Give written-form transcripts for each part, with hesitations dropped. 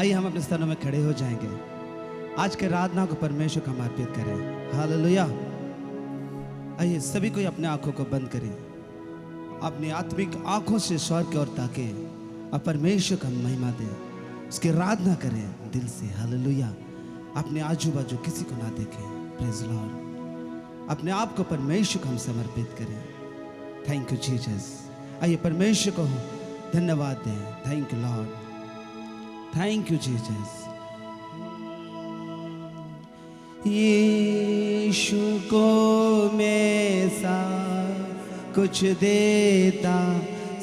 आइए हम अपने स्थानों में खड़े हो जाएंगे। आज के आराधना को परमेश्वर को समर्पित करें। हालेलुया। आइए सभी कोई अपने आंखों को बंद करें, अपनी आत्मिक आंखों से स्वर्ग की ओर ताकें और परमेश्वर का महिमा दें, उसकी आराधना करें दिल से। हालेलुया। अपने आजू बाजू किसी को ना देखें। Praise Lord. अपने आप को परमेश्वर को हम समर्पित करें। Thank you Jesus. आइए परमेश्वर को धन्यवाद दें। Thank you Lord, thank you Jesus. Yeshu को मैं सब कुछ देता,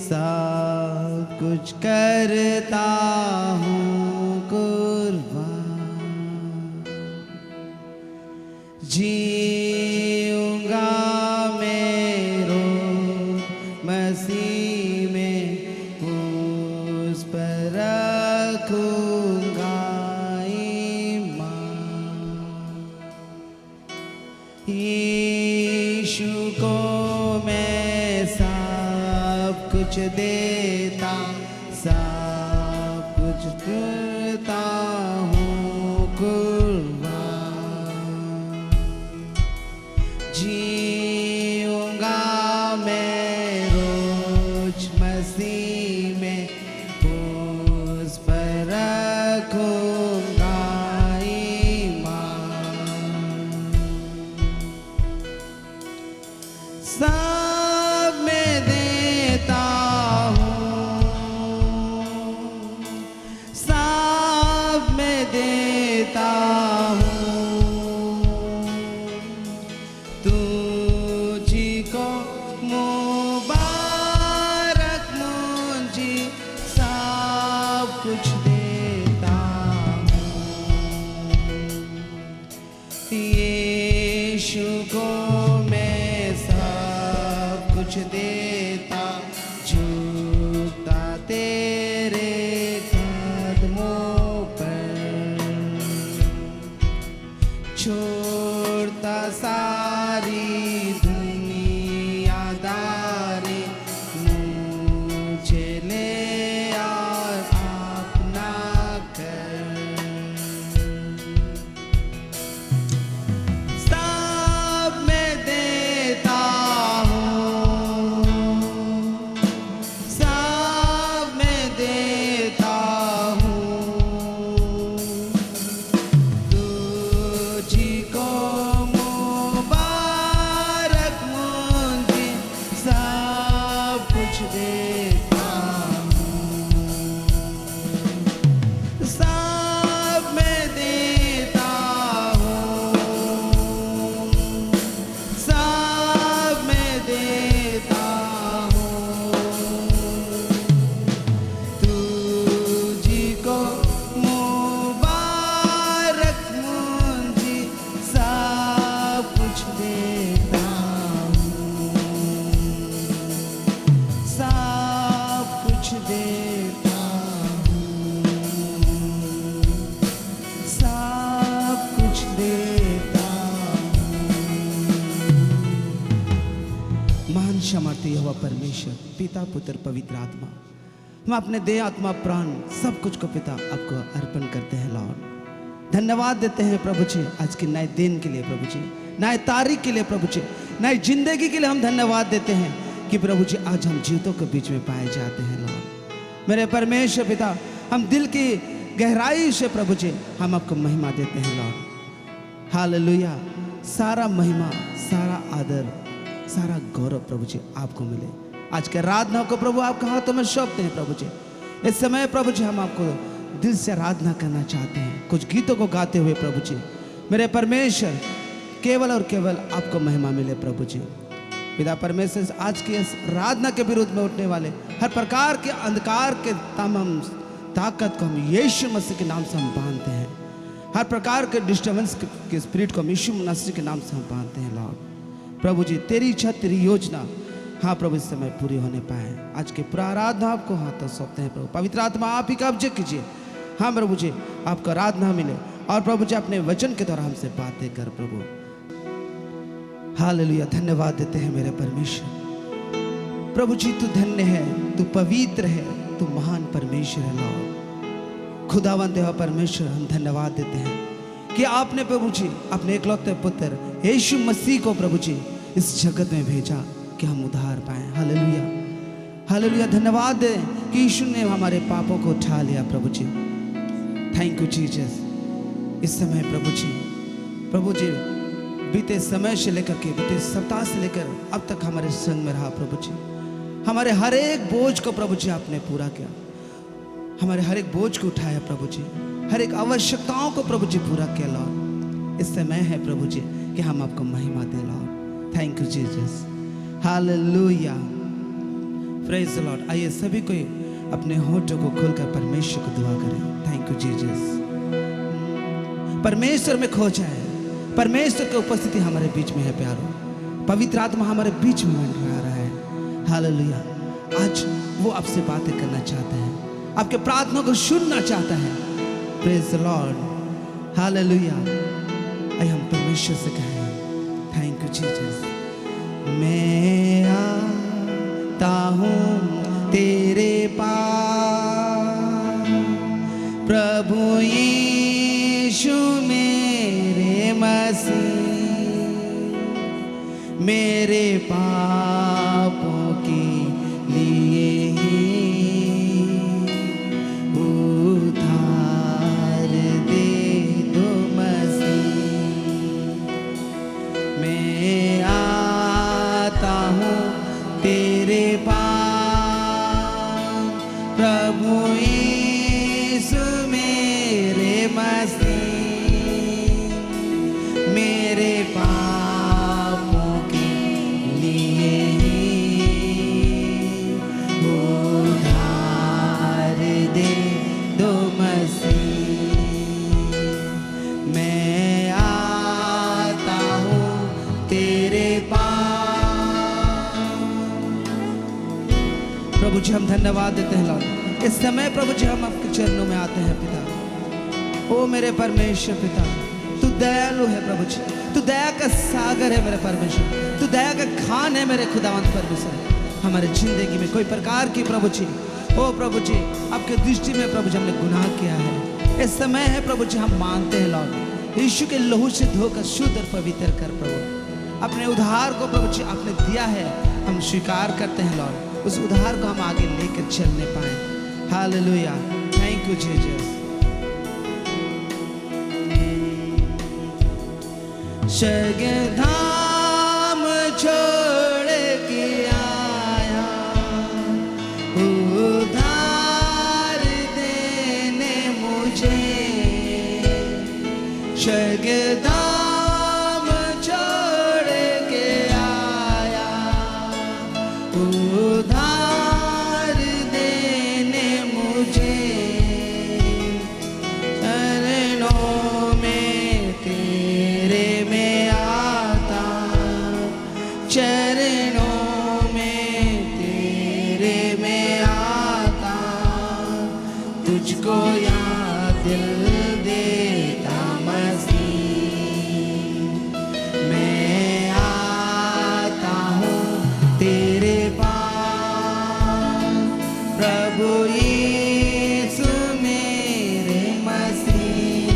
सब कुछ करता हूँ कुर्बान। जीऊंगा मैं रोज़ मसीह में, उस पर रखूंगा ईमान। यीशु को मैं सब कुछ देता, सब कुछ करता हूँ कुर्बान। जीऊंगा मैं रोज मसीह में, उस पर रखूंगा ईमान। सब मैं देता हूँ, सब मैं देता हूँ, तुझी को मुबारक मुझे सब कुछ देता हूँ। यीशु को मैं सब कुछ देता, झुकता तेरे कदमों पर, छोड़ता सारी दुनियादारी, मुझे ले और अपना कर। सब मैं देता हूँ, सब मैं देता हूँ, तुझी को मुबारक मुझे सब कुछ देता हूँ। सब मैं देता हूँ, सब मैं देता हूँ, तुझी को मुबारक मुझे सब कुछ देता हूँ, सब कुछ देता हूँ, सब कुछ देता हूँ। महान क्षमार्थी यहोवा परमेश्वर, पिता पुत्र पवित्र आत्मा, हम अपने देह आत्मा प्राण सब कुछ को पिता आपको अर्पण करते हैं लॉर्ड। धन्यवाद देते हैं प्रभु जी आज के नए दिन के लिए, प्रभु जी नए तारीख के लिए, प्रभु जी नई जिंदगी के लिए हम धन्यवाद देते हैं कि प्रभु जी आज हम जीवतों के बीच में पाए जाते हैं लॉर्ड। मेरे परमेश्वर पिता, हम दिल की गहराई से प्रभु जी हम आपको महिमा देते हैं लॉर्ड। हालेलुया। सारा महिमा, सारा आदर, सारा गौरव प्रभु जी आपको मिले। आज के आराधना को प्रभु आपके हाथों में सौंपते हैं प्रभु जी। इस समय प्रभु जी हम आपको दिल से आराधना करना चाहते हैं, कुछ गीतों को गाते हुए प्रभु जी। मेरे परमेश्वर, केवल और केवल आपको महिमा मिले प्रभु जी। पिता परमेश्वर, आज की इस आराधना के विरुद्ध में उठने वाले हर प्रकार के अंधकार के तमाम ताकत को हम यीशु मसीह के नाम से हम बांधते हैं। हर प्रकार के डिस्टर्बेंस के स्पिरिट को हम यीशु मसीह के नाम से हम बांधते हैं लॉर्ड। प्रभु जी तेरी इच्छा, तेरी योजना, हाँ प्रभु इस समय पूरी होने पाए। आज के पूरा आराधना आपको हाथों सौंपते हैं प्रभु। पवित्र आत्मा आप ही कब्जे कीजिए। हाँ प्रभु जी आपको आराधना मिले और प्रभु जी अपने वचन के द्वारा हमसे बातें कर प्रभु। हालेलुया। धन्यवाद देते हैं मेरे परमेश्वर। प्रभु जी तू धन्य है, तू पवित्र है, तू महान परमेश्वर है लॉर्ड। खुदावंद यहोवा परमेश्वर, हम धन्यवाद देते हैं कि आपने प्रभु जी अपने इकलौते पुत्र यीशु मसीह को प्रभु जी इस जगत में भेजा कि हम उद्धार पाएं। Hallelujah, hallelujah. धन्यवाद दे कि यीशु ने हमारे पापों को उठा लिया प्रभु जी। Thank you Jesus. इस समय प्रभु जी बीते समय से लेकर के बीते सप्ताह से लेकर अब तक हमारे संग में रहा प्रभु जी। हमारे हर एक बोझ को प्रभु जी आपने पूरा किया, हमारे हर एक बोझ को उठाया प्रभु जी, हर एक आवश्यकताओं को प्रभु जी पूरा किया लॉर्ड। इस समय है प्रभु जी कि हम आपको महिमा दें Lord. Thank you Jesus, hallelujah, praise the Lord. आइए सभी कोई अपने होठों को खोलकर परमेश्वर को दुआ करें। Thank you Jesus. परमेश्वर में खो जाए, परमेश्वर की उपस्थिति हमारे बीच में है प्यारो, पवित्र आत्मा हमारे बीच में मंडरा रहा है। हालेलुया। आज वो आपसे बातें करना चाहता है, आपके प्रार्थना को सुनना चाहता है। Praise the Lord, hallelujah. आइए हम परमेश्वर से कहें थैंक यू जीसस। मैं आता हूँ तेरे पास प्रभु यीशु मेरे मसीह, मेरे पापों के लिए ही उधार दे दो मसीह। मैं आता हूँ तेरे पास प्रभु यीशु मेरे मसीह, मेरे पापों के लिए उधार दे दो मसीह। मैं आता हूँ तेरे पास। प्रभु जी हम धन्यवाद देते हैं लॉर्ड। इस समय प्रभु जी हम आपके चरणों में आते हैं पिता। ओ मेरे परमेश्वर पिता, तू दयालु है प्रभु जी, तू दया का सागर है मेरे परमेश्वर, तू दया का खान है मेरे खुदावंत परमेश्वर। हमारे जिंदगी में कोई प्रकार की प्रभु जी, ओ प्रभु जी आपके दृष्टि में प्रभु जी हमने गुनाह किया है। इस समय है प्रभु जी हम मानते हैं लॉर्ड, यीशु के लहू से धोकर शुद्ध और पवित्र कर प्रभु। अपने उद्धार को प्रभु जी आपने दिया है, हम स्वीकार करते हैं लॉर्ड। उस उद्धार को हम आगे लेकर चलने पाए। Hallelujah, thank you Jesus. स्वर्ग धाम छोड़ के आया उधार देने मुझे, स्वर्ग धाम छोड़ के आया उधार देने मुझे। चरणों में तेरे में आता, चरणों में तेरे में आता, तुझको याद दिल देता मसीह। मैं आता हूँ तेरे पास प्रभु यीशु मेरे मसीह,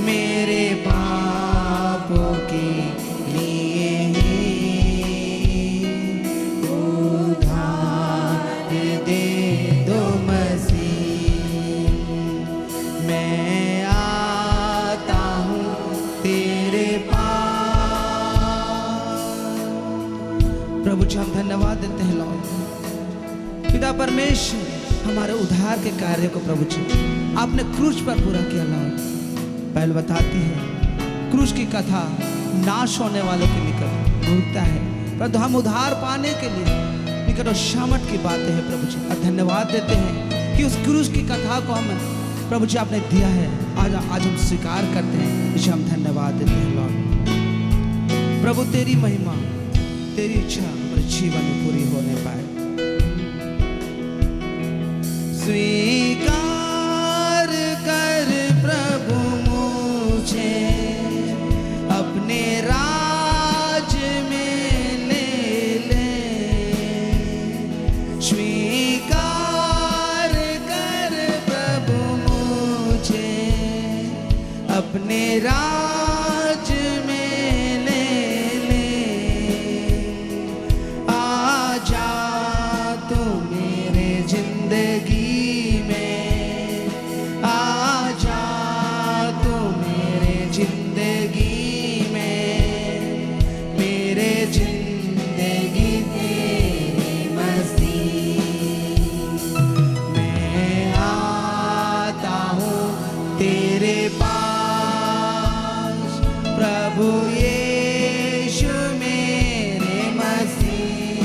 मेरे पापों के लिए ही उधार दे दो मसीह। मैं आता हूँ तेरे पास। प्रभु जी हम धन्यवाद देते हैं लॉर्ड। पिता परमेश्वर हमारे उद्धार के कार्य को प्रभु जी आपने क्रूस पर पूरा किया लॉर्ड। पहले बताती है क्रूस की कथा नाश होने वालों के निकट भूलता है, परंतु हम उद्धार पाने के लिए निकट और शामत की बातें हैं प्रभु जी। और धन्यवाद देते हैं कि उस क्रूस की कथा को हमें प्रभु जी आपने दिया है। आज हम स्वीकार करते हैं, इसे हम धन्यवाद देते हैं लॉर्ड। प्रभु तेरी महिमा तेरी इच्छा हमारे जीवन में पूरी होने पाए। स्वीकार कर प्रभु मुझे अपने राज में ले ले, स्वीकार कर अपने राज में ले आ जा तू मेरे जिंदगी में, आ जा तू मेरे जिंदगी में, मेरे जिंदगी तेरी मसीह। मैं आता हूँ तेरे पास प्रभु यीशु मेरे मसीह,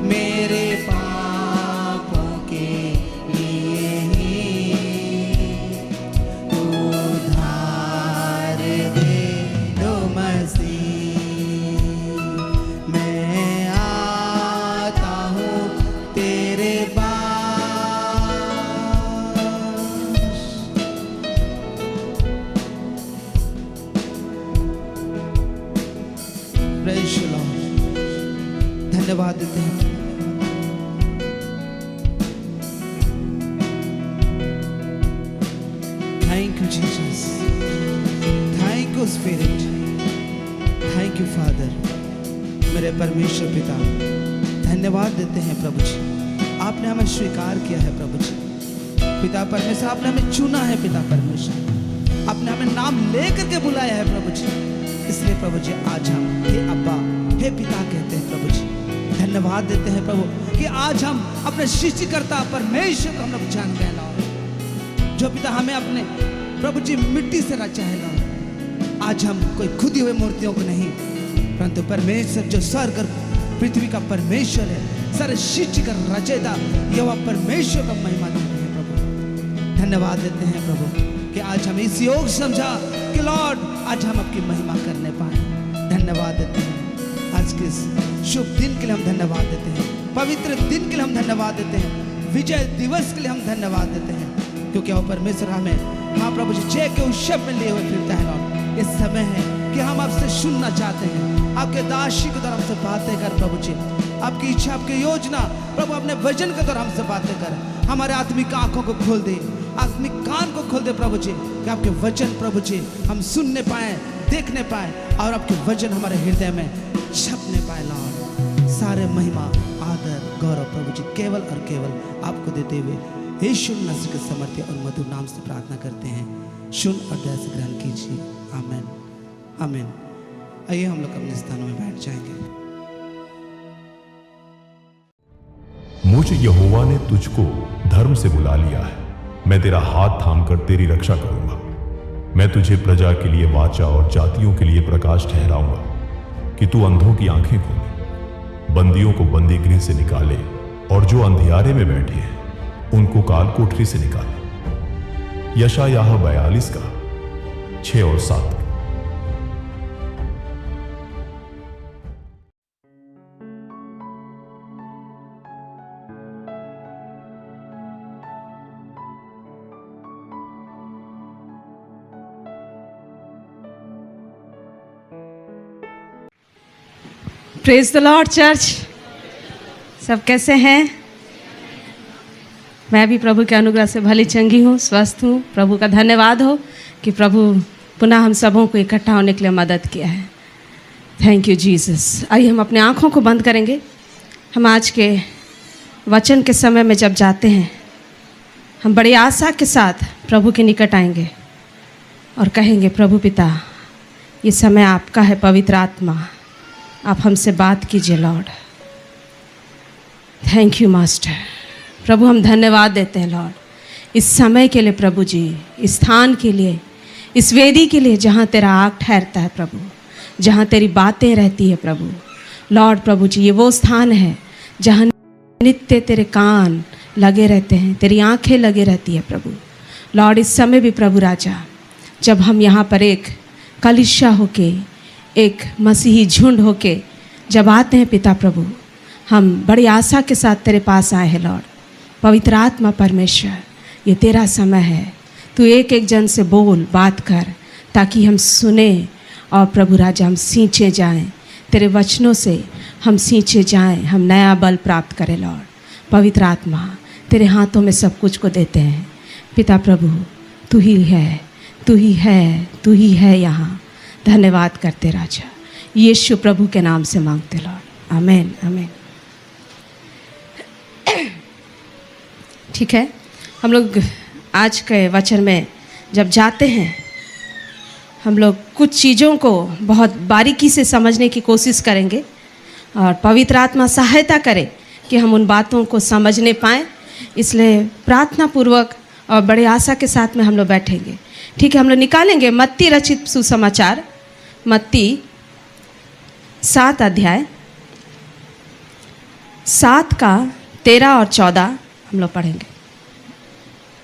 मेरे पापों के लिए ही उधार दे दो मसीह। मैं आता हूँ तेरे पास। Praise the Lord. धन्यवाद देते हैं। Thank you Jesus. Thank you Spirit. Thank you Father. मेरे परमेश्वर पिता, धन्यवाद देते हैं प्रभु जी। आपने हमें स्वीकार किया है प्रभु जी। पिता परमेश्वर, आपने हमें चुना है पिता परमेश्वर। आपने हमें नाम लेकर के बुलाया है प्रभु जी। इसलिए प्रभु जी आज हम हे अब्बा, हे पिता कहते हैं प्रभु जी। धन्यवाद देते हैं प्रभु कि आज हम अपने सृष्टिकर्ता परमेश्वर को हम लोग जान गए लॉर्ड, जो पिता हमें अपने प्रभु जी मिट्टी से रचा है लॉर्ड। आज हम कोई खुदी हुई मूर्तियों को नहीं, परंतु परमेश्वर जो स्वर्ग और पृथ्वी का परमेश्वर है, सारे सृष्टि का रचयिता यहोवा परमेश्वर का महिमा देते हैं प्रभु। धन्यवाद देते हैं प्रभु कि आज हम इस योग समझा कि लॉर्ड आज हम आपकी महिमा करने पाए। धन्यवाद देते हैं आज के इस शुभ दिन के लिए, हम धन्यवाद देते हैं। पवित्र दिन के लिए हम धन्यवाद देते हैं। विजय दिवस के लिए हम धन्यवाद देते हैं, क्योंकि वो परमेश्वर हमें हाँ प्रभु जी जय के उत्सव में लिए हुए फिरता है लॉर्ड। इस समय है कि हम आपसे सुनना चाहते हैं, आपके दासी के द्वारा हमसे बातें कर प्रभु जी। आपकी इच्छा, आपकी योजना प्रभु अपने वचन के द्वारा हमसे बातें कर। हमारे आत्मिक आंखों को खोल दे, आत्मिक कान को खोल दे प्रभु जी, कि आपके वचन प्रभु जी हम सुनने पाए, देखने पाए, और आपके वचन हमारे हृदय में छपने पाए लॉर्ड। सारे महिमा, आदर, गौरव प्रभु जी केवल और केवल आपको देते हुए यीशु मसीह के समर्थ्य और मधुर नाम से प्रार्थना करते हैं। सुन और दया से ग्रहण कीजिए। आमीन आमीन। आइए हम लोग अपने स्थानों में बैठ जाएंगे। मुझ यहोवा ने तुझको धर्म से बुला लिया है, मैं तेरा हाथ थामकर तेरी रक्षा करूंगा। मैं तुझे प्रजा के लिए वाचा और जातियों के लिए प्रकाश ठहराऊंगा, कि तू अंधों की आंखें खोले, बंदियों को बंदी गृह से निकाले, और जो अंधियारे में बैठे हैं उनको काल कोठरी से निकाले। यशायाह 42 का 6 और 7। Praise the Lord church. सब कैसे हैं? मैं भी प्रभु के अनुग्रह से भली चंगी हूँ, स्वस्थ हूँ। प्रभु का धन्यवाद हो कि प्रभु पुनः हम सबों को इकट्ठा होने के लिए मदद किया है। Thank you Jesus. आइए हम अपने आँखों को बंद करेंगे। हम आज के वचन के समय में जब जाते हैं, हम बड़ी आशा के साथ प्रभु के निकट आएंगे और कहेंगे, प्रभु पिता ये समय आपका है, पवित्र आत्मा आप हमसे बात कीजिए लॉर्ड। Thank you master. प्रभु हम धन्यवाद देते हैं लॉर्ड इस समय के लिए, प्रभु जी इस स्थान के लिए, इस वेदी के लिए जहाँ तेरा आग ठहरता है प्रभु, जहाँ तेरी बातें रहती है प्रभु। लॉर्ड प्रभु जी ये वो स्थान है जहाँ नित्य तेरे कान लगे रहते हैं, तेरी आंखें लगे रहती है प्रभु। लॉर्ड इस समय भी प्रभु राजा जब हम यहाँ पर एक कलीसिया होके, एक मसीही झुंड होके जब आते हैं पिता प्रभु, हम बड़ी आशा के साथ तेरे पास आए हैं लॉर्ड। पवित्र आत्मा परमेश्वर ये तेरा समय है, तू एक एक जन से बोल, बात कर, ताकि हम सुने और प्रभु राजा हम सींचे जाएं, तेरे वचनों से हम सींचे जाएं, हम नया बल प्राप्त करें लॉर्ड। पवित्र आत्मा तेरे हाथों में सब कुछ को देते हैं पिता प्रभु। तू ही है, तू ही है यहाँ। धन्यवाद करते राजा, यीशु प्रभु के नाम से मांगते लॉर्ड, आमीन आमीन। ठीक है, हम लोग आज के वचन में जब जाते हैं, हम लोग कुछ चीज़ों को बहुत बारीकी से समझने की कोशिश करेंगे और पवित्र आत्मा सहायता करे कि हम उन बातों को समझने पाएँ। इसलिए प्रार्थना पूर्वक और बड़े आशा के साथ में हम लोग बैठेंगे। ठीक है, हम लोग निकालेंगे मत्ती रचित सुसमाचार, मत्ती 7 अध्याय 7 का 13 और 14 हम लोग पढ़ेंगे।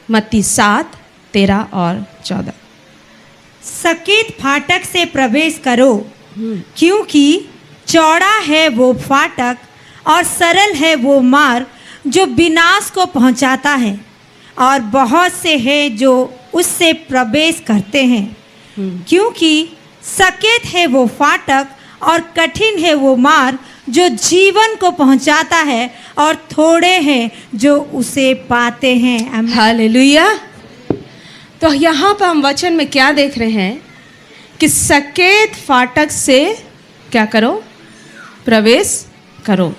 मत्ती 7, 13 और 14। सकेत फाटक से प्रवेश करो, क्योंकि चौड़ा है वो फाटक और सरल है वो मार्ग जो विनाश को पहुंचाता है, और बहुत से हैं जो उससे प्रवेश करते हैं। क्योंकि सकेत है वो फाटक और कठिन है वो मार्ग जो जीवन को पहुंचाता है, और थोड़े हैं जो उसे पाते हैं। हालेलुया। तो यहाँ पर हम वचन में क्या देख रहे हैं कि सकेत फाटक से क्या करो, प्रवेश करो,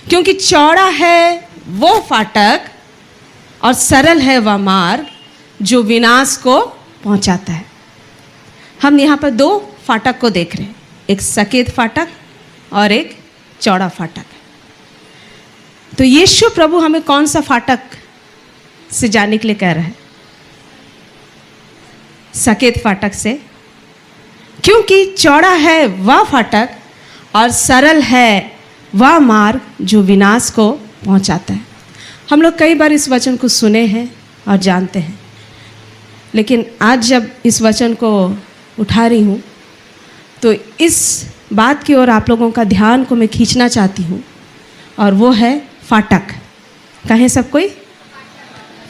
क्योंकि चौड़ा है वो फाटक और सरल है वह मार्ग जो विनाश को पहुंचाता है। हम यहाँ पर 2 फाटक को देख रहे हैं, एक सकेत फाटक और एक चौड़ा फाटक। तो यीशु प्रभु हमें कौन सा फाटक से जाने के लिए कह रहा है? सकेत फाटक से, क्योंकि चौड़ा है वह फाटक और सरल है वह मार्ग जो विनाश को पहुंचाता है। हम लोग कई बार इस वचन को सुने हैं और जानते हैं, लेकिन आज जब इस वचन को उठा रही हूँ तो इस बात की ओर आप लोगों का ध्यान को मैं खींचना चाहती हूँ, और वो है फाटक। कहें सब कोई,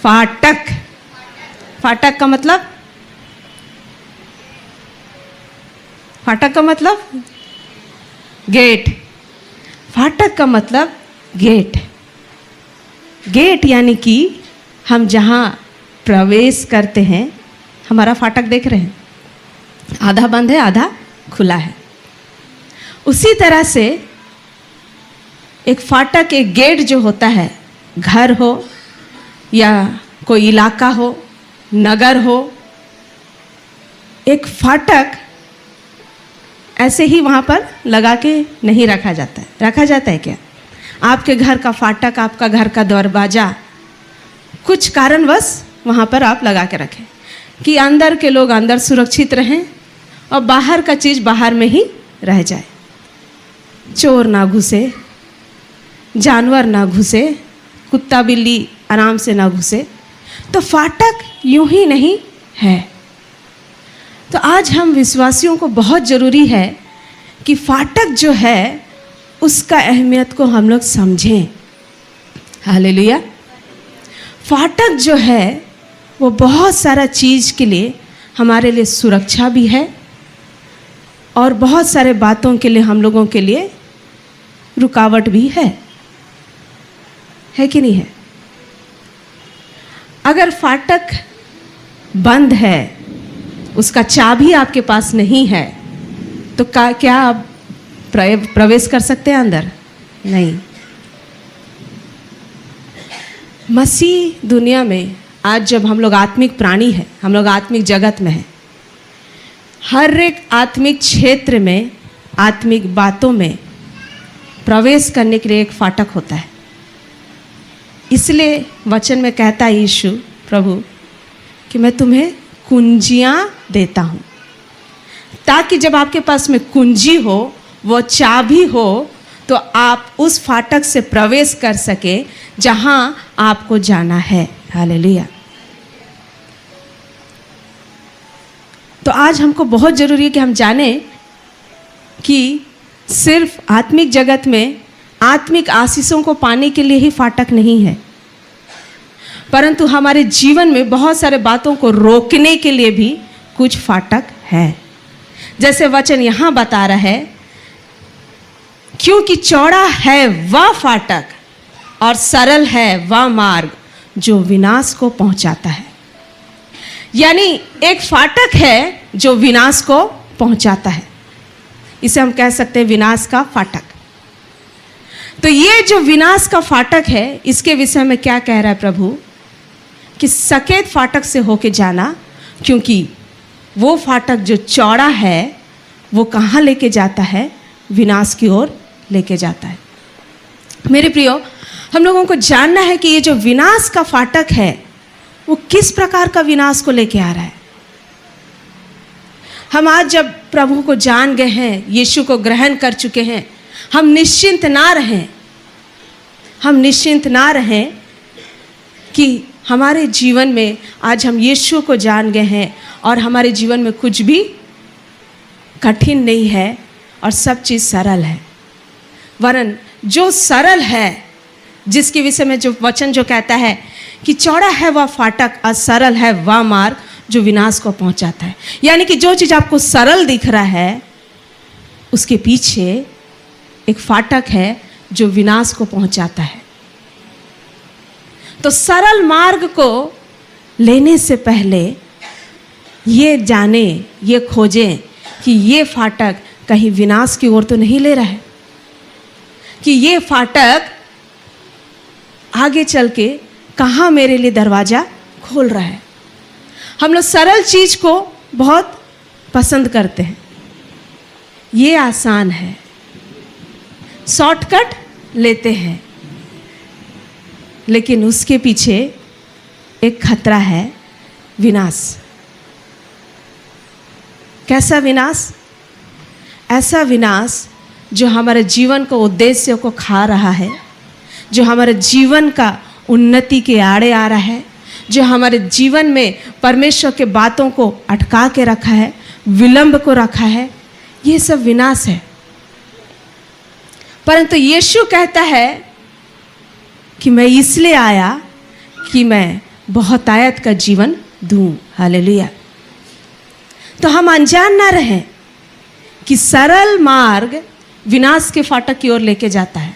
फाटक। फाटक का मतलब, फाटक का मतलब गेट। फाटक का मतलब गेट। गेट यानी कि हम जहाँ प्रवेश करते हैं, हमारा फाटक देख रहे हैं, आधा बंद है आधा खुला है। उसी तरह से एक फाटक, एक गेट जो होता है, घर हो या कोई इलाका हो, नगर हो, एक फाटक ऐसे ही वहाँ पर लगा के नहीं रखा जाता है। रखा जाता है क्या? आपके घर का फाटक, आपका घर का दरवाज़ा कुछ कारणवश वहाँ पर आप लगा के रखें कि अंदर के लोग अंदर सुरक्षित रहें और बाहर का चीज़ बाहर में ही रह जाए, चोर ना घुसे, जानवर ना घुसे, कुत्ता बिल्ली आराम से ना घुसे। तो फाटक यूं ही नहीं है। तो आज हम विश्वासियों को बहुत ज़रूरी है कि फाटक जो है उसका अहमियत को हम लोग समझें। हालेलुया। फाटक जो है वो बहुत सारा चीज़ के लिए हमारे लिए सुरक्षा भी है और बहुत सारे बातों के लिए हम लोगों के लिए रुकावट भी है कि नहीं है? अगर फाटक बंद है, उसका चाबी आपके पास नहीं है, तो क्या आप प्रवेश कर सकते हैं अंदर? नहीं। मसीह दुनिया में आज जब हम लोग आत्मिक प्राणी हैं, हम लोग आत्मिक जगत में हैं, हर एक आत्मिक क्षेत्र में, आत्मिक बातों में प्रवेश करने के लिए एक फाटक होता है। इसलिए वचन में कहता है यीशु प्रभु कि मैं तुम्हें कुंजियाँ देता हूँ, ताकि जब आपके पास में कुंजी हो, वो चाबी हो, तो आप उस फाटक से प्रवेश कर सके जहाँ आपको जाना है। हालेलुया। तो आज हमको बहुत ज़रूरी है कि हम जाने कि सिर्फ आत्मिक जगत में आत्मिक आशीषों को पाने के लिए ही फाटक नहीं है, परंतु हमारे जीवन में बहुत सारे बातों को रोकने के लिए भी कुछ फाटक है। जैसे वचन यहाँ बता रहा है, क्योंकि चौड़ा है वह फाटक और सरल है वह मार्ग जो विनाश को पहुँचाता है। यानी एक फाटक है जो विनाश को पहुंचाता है। इसे हम कह सकते हैं विनाश का फाटक। तो ये जो विनाश का फाटक है, इसके विषय में क्या कह रहा है प्रभु कि सकेत फाटक से होके जाना, क्योंकि वो फाटक जो चौड़ा है वो कहाँ लेके जाता है? विनाश की ओर लेके जाता है। मेरे प्रियो, हम लोगों को जानना है कि ये जो विनाश का फाटक है वो किस प्रकार का विनाश को लेके आ रहा है। हम आज जब प्रभु को जान गए हैं, यीशु को ग्रहण कर चुके हैं, हम निश्चिंत ना रहें कि हमारे जीवन में आज हम यीशु को जान गए हैं और हमारे जीवन में कुछ भी कठिन नहीं है और सब चीज़ सरल है। वरन जो सरल है, जिसके विषय में जो वचन जो कहता है कि चौड़ा है वह फाटक और सरल है वह मार्ग जो विनाश को पहुंचाता है। यानी कि जो चीज़ आपको सरल दिख रहा है उसके पीछे एक फाटक है जो विनाश को पहुंचाता है। तो सरल मार्ग को लेने से पहले ये जाने, ये खोजें कि ये फाटक कहीं विनाश की ओर तो नहीं ले रहा है, कि ये फाटक आगे चल के कहाँ मेरे लिए दरवाज़ा खोल रहा है। हम लोग सरल चीज़ को बहुत पसंद करते हैं, ये आसान है, शॉर्टकट लेते हैं, लेकिन उसके पीछे एक खतरा है, विनाश। कैसा विनाश? ऐसा विनाश जो हमारे जीवन को उद्देश्य को खा रहा है, जो हमारे जीवन का उन्नति के आड़े आ रहा है, जो हमारे जीवन में परमेश्वर के बातों को अटका के रखा है, विलंब को रखा है, ये सब विनाश है। परंतु यीशु कहता है कि मैं इसलिए आया कि मैं बहुतायत का जीवन दूं। हालेलुया। तो हम अनजान ना रहें कि सरल मार्ग विनाश के फाटक की ओर लेके जाता है।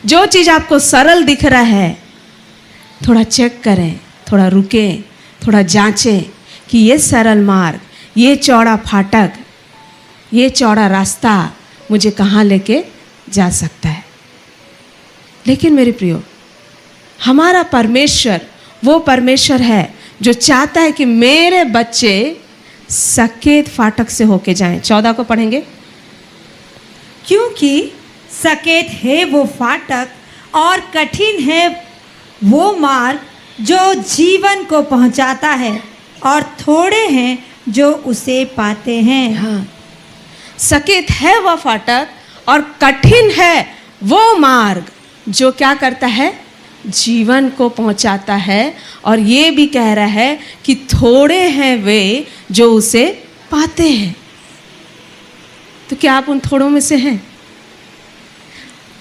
जो चीज़ आपको सरल दिख रहा है, थोड़ा चेक करें, थोड़ा रुकें, थोड़ा जांचें कि ये सरल मार्ग, ये चौड़ा फाटक, ये चौड़ा रास्ता मुझे कहाँ लेके जा सकता है। लेकिन मेरे प्रियो, हमारा परमेश्वर वो परमेश्वर है जो चाहता है कि मेरे बच्चे सकेत फाटक से होके जाएं। 14 को पढ़ेंगे। क्योंकि सकेत है वो फाटक और कठिन है वो मार्ग जो जीवन को पहुंचाता है, और थोड़े हैं जो उसे पाते हैं। हाँ, सकेत है वह फाटक और कठिन है वो मार्ग जो क्या करता है? जीवन को पहुंचाता है। और ये भी कह रहा है कि थोड़े हैं वे जो उसे पाते हैं। तो क्या आप उन थोड़ों में से हैं?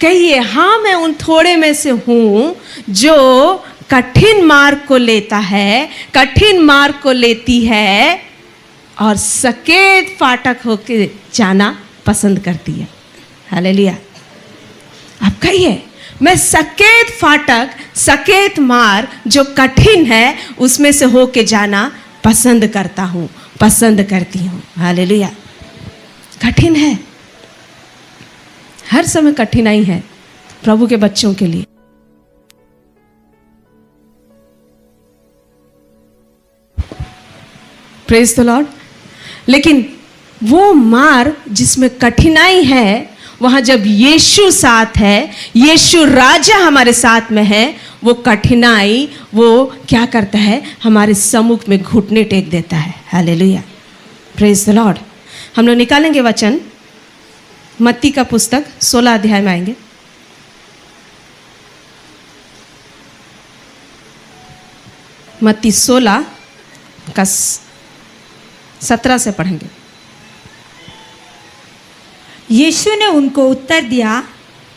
कहिए, हाँ मैं उन थोड़े में से हूं जो कठिन मार्ग को लेता है, कठिन मार्ग को लेती है और सकेत फाटक होके जाना पसंद करती है। हालेलुया। आप कहिए, मैं सकेत फाटक, सकेत मार्ग जो कठिन है उसमें से होके जाना पसंद करता हूँ, पसंद करती हूँ। हालेलुया। कठिन है, हर समय कठिनाई है प्रभु के बच्चों के लिए। Praise the Lord. लेकिन वो मार्ग जिसमें कठिनाई है, वहां जब यीशु साथ है, यीशु राजा हमारे साथ में है, वो कठिनाई वो क्या करता है? हमारे सम्मुख में घुटने टेक देता है। हालेलुया। Praise the Lord. हम लोग निकालेंगे वचन, मत्ती का पुस्तक 16 अध्याय में आएंगे। मत्ती 16 का 17 से पढ़ेंगे। यीशु ने उनको उत्तर दिया,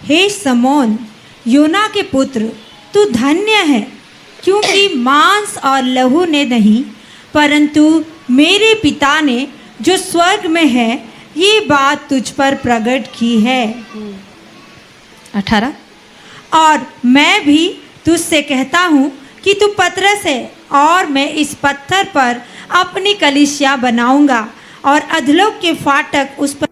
हे समौन, योना के पुत्र, तू धन्य है, क्योंकि मांस और लहू ने नहीं, परंतु मेरे पिता ने जो स्वर्ग में है ये बात तुझ पर प्रकट की है। 18। और मैं भी तुझसे कहता हूँ कि तू पतरस है, और मैं इस पत्थर पर अपनी कलीसिया बनाऊंगा और अधलोक के फाटक उस पर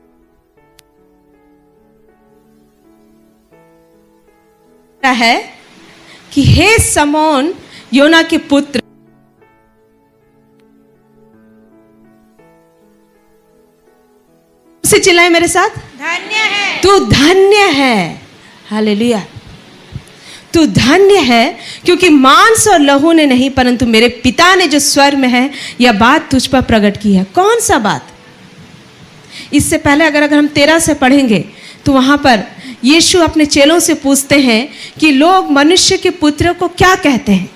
है कि हे समौन योना के पुत्र, से चिल्लाए मेरे साथ, धन्य है। तू धन्य है। हालेलुया। तू धन्य है क्योंकि मांस और लहू ने नहीं परंतु मेरे पिता ने जो स्वर्ग में है यह बात तुझ पर प्रकट की है। कौन सा बात? इससे पहले अगर हम 13 से पढ़ेंगे तो वहां पर यीशु अपने चेलों से पूछते हैं कि लोग मनुष्य के पुत्र को क्या कहते हैं,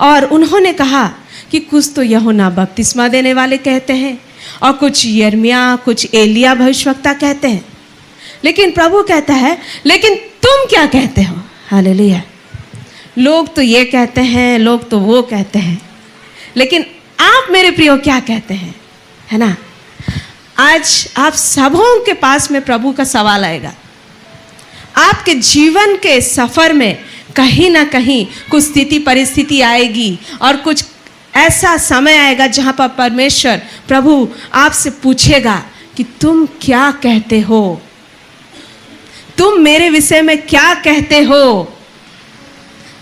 और उन्होंने कहा कि कुछ तो यूहन्ना बपतिस्मा देने वाले कहते हैं और कुछ यिर्मयाह, कुछ एलिया भविष्यवक्ता कहते हैं। लेकिन प्रभु कहता है लेकिन तुम क्या कहते हो? हालेलुया। लोग तो ये कहते हैं, लोग तो वो कहते हैं, लेकिन आप मेरे प्रियो क्या कहते हैं? है ना। आज आप सबों के पास में प्रभु का सवाल आएगा। आपके जीवन के सफर में कहीं ना कहीं कुछ स्थिति परिस्थिति आएगी और कुछ ऐसा समय आएगा जहां पर परमेश्वर प्रभु आपसे पूछेगा कि तुम क्या कहते हो, तुम मेरे विषय में क्या कहते हो।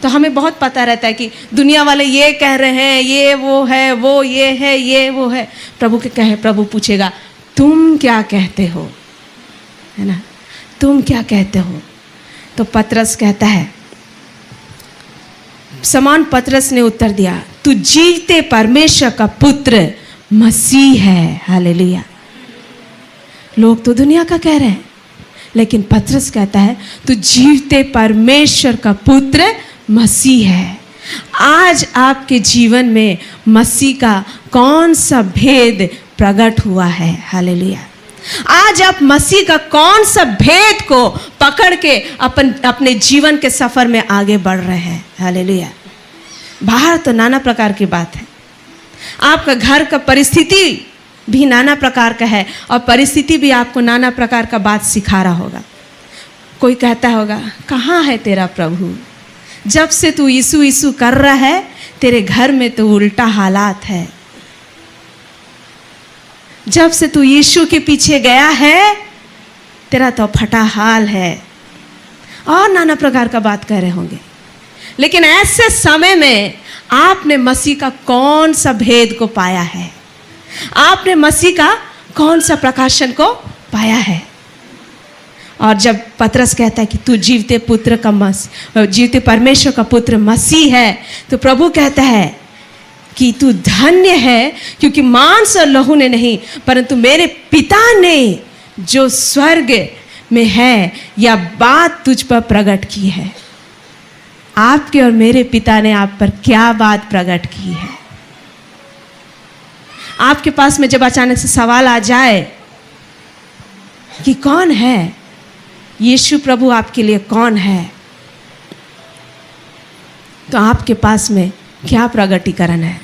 तो हमें बहुत पता रहता है कि दुनिया वाले ये कह रहे हैं, ये वो है, वो ये है, ये वो है। प्रभु पूछेगा तुम क्या कहते हो, है ना, तुम क्या कहते हो। तो पतरस कहता है, समान पतरस ने उत्तर दिया, तू जीवते परमेश्वर का पुत्र मसीह है। हालेलुया। लोग तो दुनिया का कह रहे हैं, लेकिन पतरस कहता है तू जीवते परमेश्वर का पुत्र मसीह है। आज आपके जीवन में मसीह का कौन सा भेद प्रकट हुआ है? हालेलुया। आज आप मसीह का कौन सा भेद को पकड़ के अपने जीवन के सफर में आगे बढ़ रहे हैं? हालेलुया। बाहर तो नाना प्रकार की बात है, आपका घर का परिस्थिति भी नाना प्रकार का है और परिस्थिति भी आपको नाना प्रकार का बात सिखा रहा होगा। कोई कहता होगा कहाँ है तेरा प्रभु, जब से तू यीशु यीशु कर रहा है तेरे घर में तो उल्टा हालात है, जब से तू यीशु के पीछे गया है तेरा तो फटा हाल है, और नाना प्रकार का बात कह रहे होंगे। लेकिन ऐसे समय में आपने मसीह का कौन सा भेद को पाया है? आपने मसीह का कौन सा प्रकाशन को पाया है? और जब पतरस कहता है कि तू जीवते पुत्र का जीवते परमेश्वर का पुत्र मसीह है, तो प्रभु कहता है कि तू धन्य है क्योंकि मांस और लहू ने नहीं परंतु मेरे पिता ने जो स्वर्ग में है यह बात तुझ पर प्रकट की है। आपके और मेरे पिता ने आप पर क्या बात प्रकट की है? आपके पास में जब अचानक से सवाल आ जाए कि कौन है यीशु प्रभु, आपके लिए कौन है, तो आपके पास में क्या प्रगटीकरण है?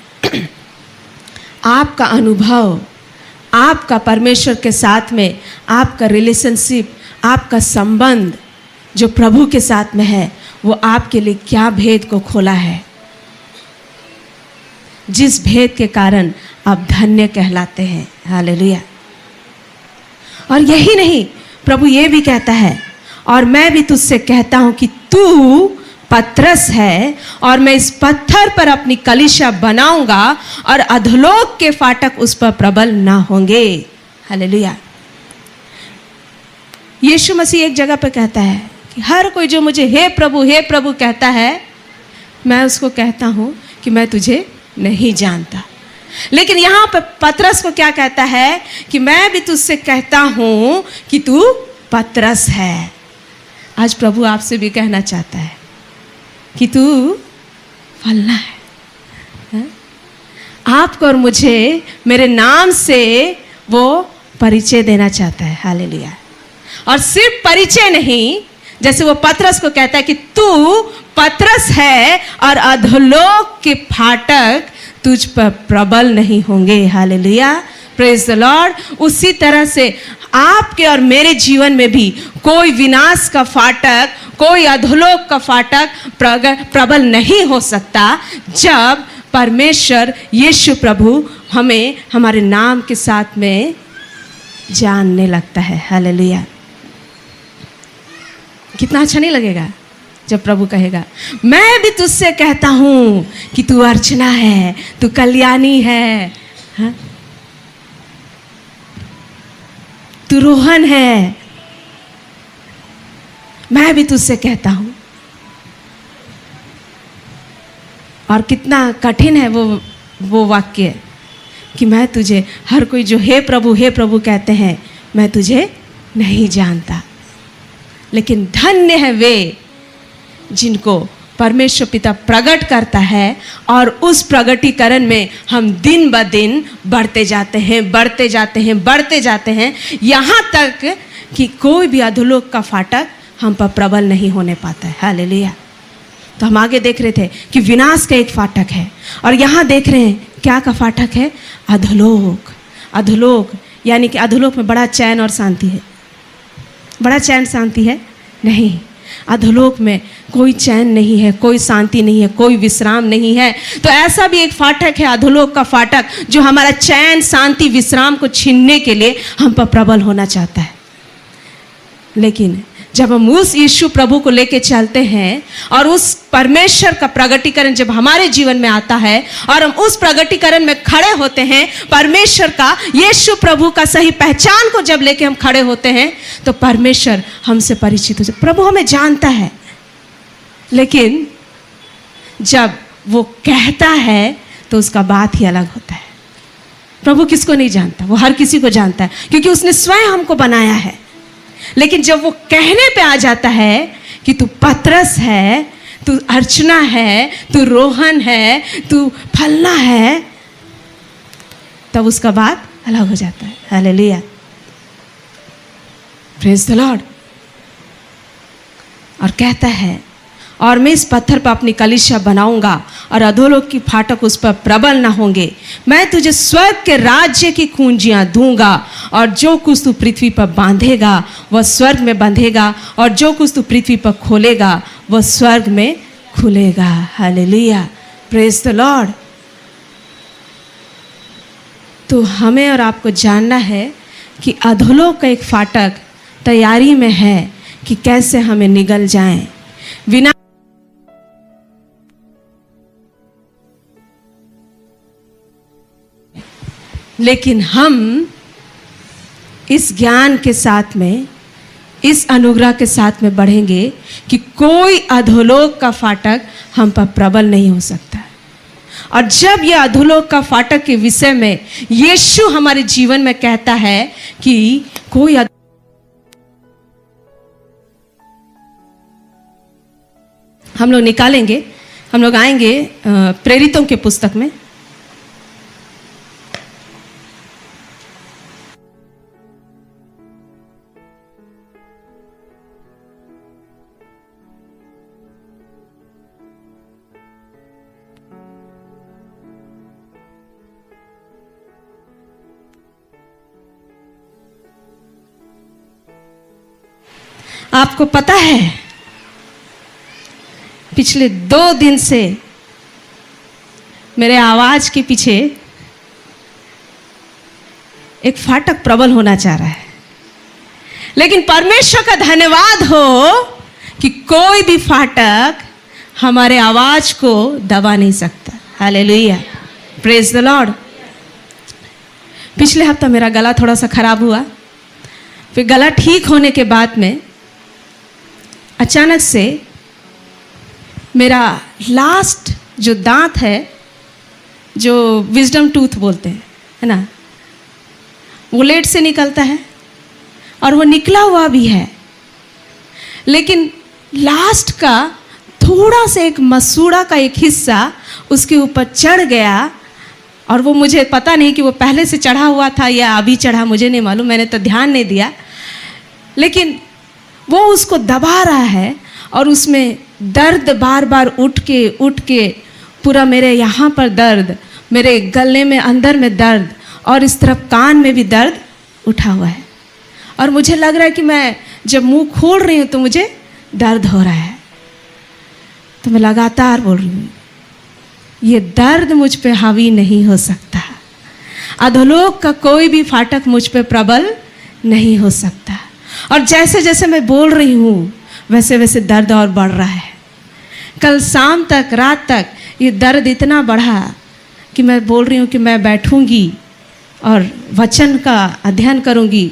आपका अनुभव, आपका परमेश्वर के साथ में आपका रिलेशनशिप, आपका संबंध जो प्रभु के साथ में है, वो आपके लिए क्या भेद को खोला है, जिस भेद के कारण आप धन्य कहलाते हैं। हालेलुया। और यही नहीं, प्रभु ये भी कहता है, और मैं भी तुझसे कहता हूं कि तू पतरस है और मैं इस पत्थर पर अपनी कलीसिया बनाऊंगा और अधोलोक के फाटक उस पर प्रबल ना होंगे। हालेलुया। यीशु मसीह एक जगह पर कहता है कि हर कोई जो मुझे हे प्रभु कहता है, मैं उसको कहता हूं कि मैं तुझे नहीं जानता। लेकिन यहां पर पतरस को क्या कहता है कि मैं भी तुझसे कहता हूं कि तू पतरस है। आज प्रभु आपसे भी कहना चाहता है कि तू फलना है। आपको और मुझे मेरे नाम से वो परिचय देना चाहता है। हालेलुया। और सिर्फ परिचय नहीं, जैसे वो पतरस को कहता है कि तू पतरस है और अधोलोक के फाटक तुझ पर प्रबल नहीं होंगे। हालेलुया। Praise the Lord. उसी तरह से आपके और मेरे जीवन में भी कोई विनाश का फाटक, कोई अधोलोक का फाटक प्रबल नहीं हो सकता जब परमेश्वर यीशु प्रभु हमें हमारे नाम के साथ में जानने लगता है। हालेलुया। कितना अच्छा नहीं लगेगा जब प्रभु कहेगा, मैं भी तुझसे कहता हूं कि तू अर्चना है, तू कल्याणी है, हाँ? तू रोहन है, मैं भी तुझसे कहता हूं। और कितना कठिन है वो वाक्य कि मैं तुझे, हर कोई जो हे प्रभु कहते हैं, मैं तुझे नहीं जानता। लेकिन धन्य है वे जिनको परमेश्वर पिता प्रकट करता है और उस प्रगटीकरण में हम दिन ब दिन बढ़ते जाते हैं यहाँ तक कि कोई भी अधोलोक का फाटक हम पर प्रबल नहीं होने पाता है। हालेलुया। तो हम आगे देख रहे थे कि विनाश का एक फाटक है, और यहाँ देख रहे हैं क्या का फाटक है? अधोलोक। यानी कि अधोलोक में बड़ा चैन और शांति है। बड़ा चैन शांति है? नहीं, अधोलोक में कोई चैन नहीं है, कोई शांति नहीं है, कोई विश्राम नहीं है। तो ऐसा भी एक फाटक है, अधोलोक का फाटक, जो हमारा चैन, शांति, विश्राम को छीनने के लिए हम पर प्रबल होना चाहता है। लेकिन जब हम उस यीशु प्रभु को लेके चलते हैं और उस परमेश्वर का प्रगटीकरण जब हमारे जीवन में आता है और हम उस प्रगटीकरण में खड़े होते हैं, परमेश्वर का, यीशु प्रभु का सही पहचान को जब लेके हम खड़े होते हैं, तो परमेश्वर हमसे परिचित हो जाता। प्रभु हमें जानता है, लेकिन जब वो कहता है तो उसका बात ही अलग होता है। प्रभु किसको नहीं जानता? वो हर किसी को जानता है, क्योंकि उसने स्वयं हमको बनाया है। लेकिन जब वो कहने पे आ जाता है कि तू पतरस है, तू अर्चना है, तू रोहन है, तू फलना है, तब उसका बात अलग हो जाता है। Hallelujah, praise the Lord. और कहता है, और मैं इस पत्थर पर अपनी कलीसिया बनाऊंगा और अधोलोक की फाटक उस पर प्रबल न होंगे। मैं तुझे स्वर्ग के राज्य की कुंजियां दूंगा, और जो कुछ तू पृथ्वी पर बांधेगा वह स्वर्ग में बंधेगा, और जो कुछ तू पृथ्वी पर खोलेगा वह स्वर्ग में खुलेगा। Hallelujah, praise the Lord. तो हमें और आपको जानना है कि अधोलोक का एक फाटक तैयारी में है कि कैसे हमें निगल जाएं। बिना लेकिन हम इस ज्ञान के साथ में, इस अनुग्रह के साथ में बढ़ेंगे कि कोई अधोलोक का फाटक हम पर प्रबल नहीं हो सकता। और जब यह अधोलोक का फाटक के विषय में यीशु हमारे जीवन में कहता है कि कोई हम लोग निकालेंगे, हम लोग आएंगे प्रेरितों के पुस्तक में। आपको पता है पिछले 2 दिन से मेरे आवाज के पीछे एक फाटक प्रबल होना चाह रहा है, लेकिन परमेश्वर का धन्यवाद हो कि कोई भी फाटक हमारे आवाज को दबा नहीं सकता। Hallelujah, praise the Lord. पिछले हफ्ता मेरा गला थोड़ा सा खराब हुआ, फिर गला ठीक होने के बाद में अचानक से मेरा लास्ट जो दांत है, जो विजडम टूथ बोलते हैं, है ना, वो लेट से निकलता है और वो निकला हुआ भी है, लेकिन लास्ट का थोड़ा सा एक मसूड़ा का एक हिस्सा उसके ऊपर चढ़ गया, और वो मुझे पता नहीं कि वो पहले से चढ़ा हुआ था या अभी चढ़ा, मुझे नहीं मालूम, मैंने तो ध्यान नहीं दिया, लेकिन वो उसको दबा रहा है और उसमें दर्द बार बार उठ के पूरा मेरे यहाँ पर दर्द, मेरे गले में अंदर में दर्द, और इस तरफ कान में भी दर्द उठा हुआ है। और मुझे लग रहा है कि मैं जब मुंह खोल रही हूँ तो मुझे दर्द हो रहा है। तो मैं लगातार बोल रही हूँ, ये दर्द मुझ पे हावी नहीं हो सकता, अधोलोक का कोई भी फाटक मुझ पे प्रबल नहीं हो सकता। और जैसे जैसे मैं बोल रही हूँ वैसे वैसे दर्द और बढ़ रहा है। कल शाम तक, रात तक ये दर्द इतना बढ़ा कि मैं बोल रही हूँ कि मैं बैठूंगी और वचन का अध्ययन करूंगी,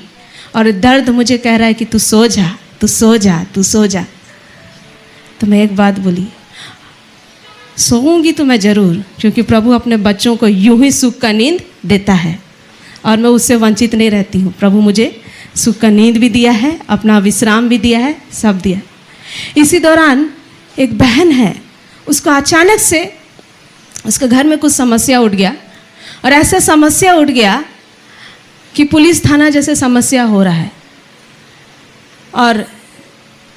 और दर्द मुझे कह रहा है कि तू सो जा, तू सो जा, तू सो जा। तो मैं एक बात बोली, सोऊंगी तो मैं ज़रूर, क्योंकि प्रभु अपने बच्चों को यूं ही सुख का नींद देता है और मैं उससे वंचित नहीं रहती हूँ। प्रभु मुझे सुख का नींद भी दिया है, अपना विश्राम भी दिया है, सब दिया। इसी दौरान एक बहन है, उसको अचानक से उसके घर में कुछ समस्या उठ गया, और ऐसा समस्या उठ गया कि पुलिस थाना जैसे समस्या हो रहा है, और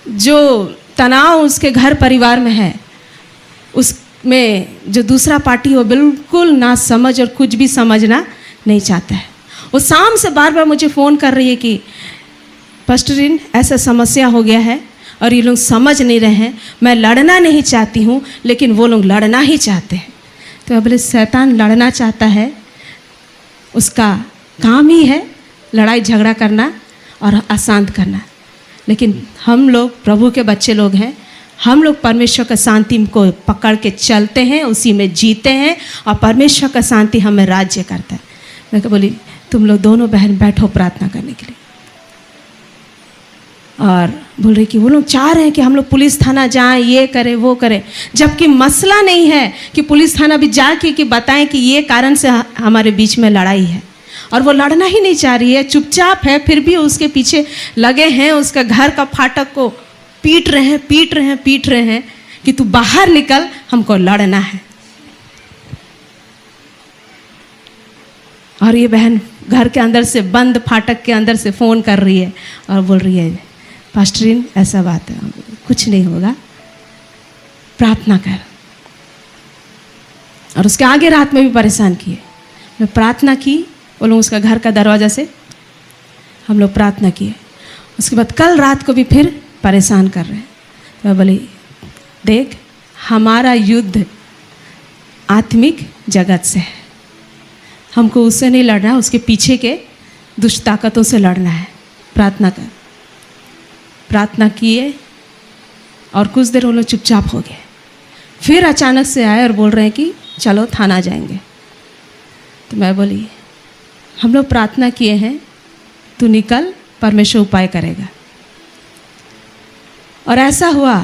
जो तनाव उसके घर परिवार में है उसमें जो दूसरा पार्टी वो बिल्कुल ना समझ और कुछ भी समझना नहीं चाहता है। वो शाम से बार बार मुझे फ़ोन कर रही है कि पास्टरीन ऐसा समस्या हो गया है और ये लोग समझ नहीं रहे हैं, मैं लड़ना नहीं चाहती हूँ लेकिन वो लोग लड़ना ही चाहते हैं। तो बोले शैतान लड़ना चाहता है, उसका काम ही है लड़ाई झगड़ा करना और अशांत करना, लेकिन हम लोग प्रभु के बच्चे लोग हैं, हम लोग परमेश्वर का शांति को पकड़ के चलते हैं, उसी में जीते हैं और परमेश्वर का शांति हमें राज्य करता है। मैं बोली तुम लोग दोनों बहन बैठो प्रार्थना करने के लिए, और बोल रही कि वो लोग चाह रहे हैं कि हम लोग पुलिस थाना जाएं, ये करें वो करें, जबकि मसला नहीं है कि पुलिस थाना भी जाके कि बताएं कि ये कारण से हमारे बीच में लड़ाई है, और वो लड़ना ही नहीं चाह रही है, चुपचाप है, फिर भी उसके पीछे लगे हैं, उसका घर का फाटक को पीट रहे हैं कि तू बाहर निकल, हमको लड़ना है। और ये बहन घर के अंदर से, बंद फाटक के अंदर से फ़ोन कर रही है और बोल रही है पास्टरीन ऐसा बात है, कुछ नहीं होगा, प्रार्थना कर। और उसके आगे रात में भी परेशान किए, मैं प्रार्थना की, वो लोग उसका घर का दरवाज़ा से हम लोग प्रार्थना किए। उसके बाद कल रात को भी फिर परेशान कर रहे हैं। तो मैं बोली देख, हमारा युद्ध आत्मिक जगत से है, हमको उससे नहीं लड़ना है, उसके पीछे के दुष्ट ताकतों से लड़ना है, प्रार्थना कर। प्रार्थना किए और कुछ देर वो लोग चुपचाप हो गए। फिर अचानक से आए और बोल रहे हैं कि चलो थाना जाएंगे। तो मैं बोली हम लोग प्रार्थना किए हैं, तू निकल, परमेश्वर उपाय करेगा। और ऐसा हुआ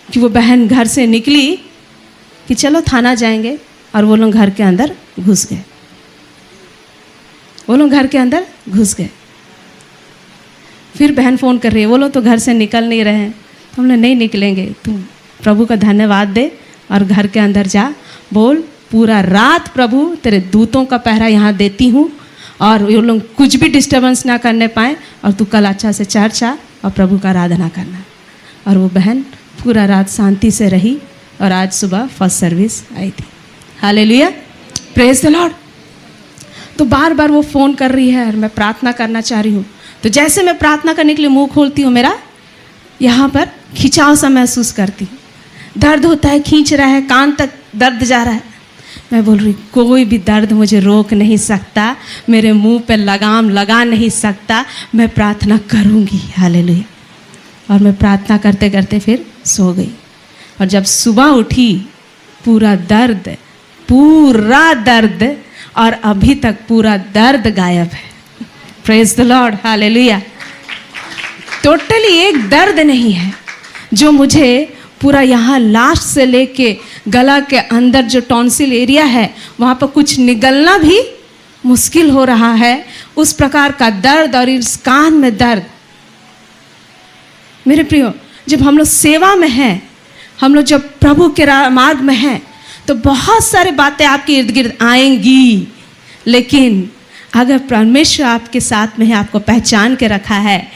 कि वो बहन घर से निकली कि चलो थाना जाएंगे, और वो लोग घर के अंदर घुस गए, वो लोग घर के अंदर घुस गए। फिर बहन फ़ोन कर रही है, वो लोग तो घर से निकल नहीं रहे हैं। तो हम लोग नहीं निकलेंगे, तुम प्रभु का धन्यवाद दे और घर के अंदर जा, बोल पूरा रात प्रभु तेरे दूतों का पहरा यहाँ देती हूँ, और वो लोग कुछ भी डिस्टर्बेंस ना करने पाए, और तू कल अच्छा से चर्च आ और प्रभु का आराधना करना। और वो बहन पूरा रात शांति से रही और आज सुबह फर्स्ट सर्विस आई थी। Hallelujah, praise the Lord. तो बार बार वो फ़ोन कर रही है और मैं प्रार्थना करना चाह रही हूँ। तो जैसे मैं प्रार्थना करने के लिए मुंह खोलती हूँ, मेरा यहाँ पर खिंचाव सा महसूस करती हूँ, दर्द होता है, खींच रहा है, कान तक दर्द जा रहा है। मैं बोल रही कोई भी दर्द मुझे रोक नहीं सकता, मेरे मुंह पे लगाम लगा नहीं सकता, मैं प्रार्थना करूँगी। हालेलुया। और मैं प्रार्थना करते करते फिर सो गई, और जब सुबह उठी पूरा दर्द, और अभी तक पूरा दर्द गायब है। Praise the Lord, hallelujah. Totally एक दर्द नहीं है, जो मुझे पूरा यहाँ लास्ट से लेके गला के अंदर जो टॉन्सिल एरिया है वहाँ पर कुछ निगलना भी मुश्किल हो रहा है, उस प्रकार का दर्द, और इस कान में दर्द। मेरे प्रियो, जब हम लोग सेवा में हैं, हम लोग जब प्रभु के मार्ग में हैं, तो बहुत सारी बातें आपके इर्द गिर्द आएंगी, लेकिन अगर परमेश्वर आपके साथ में है, आपको पहचान के रखा है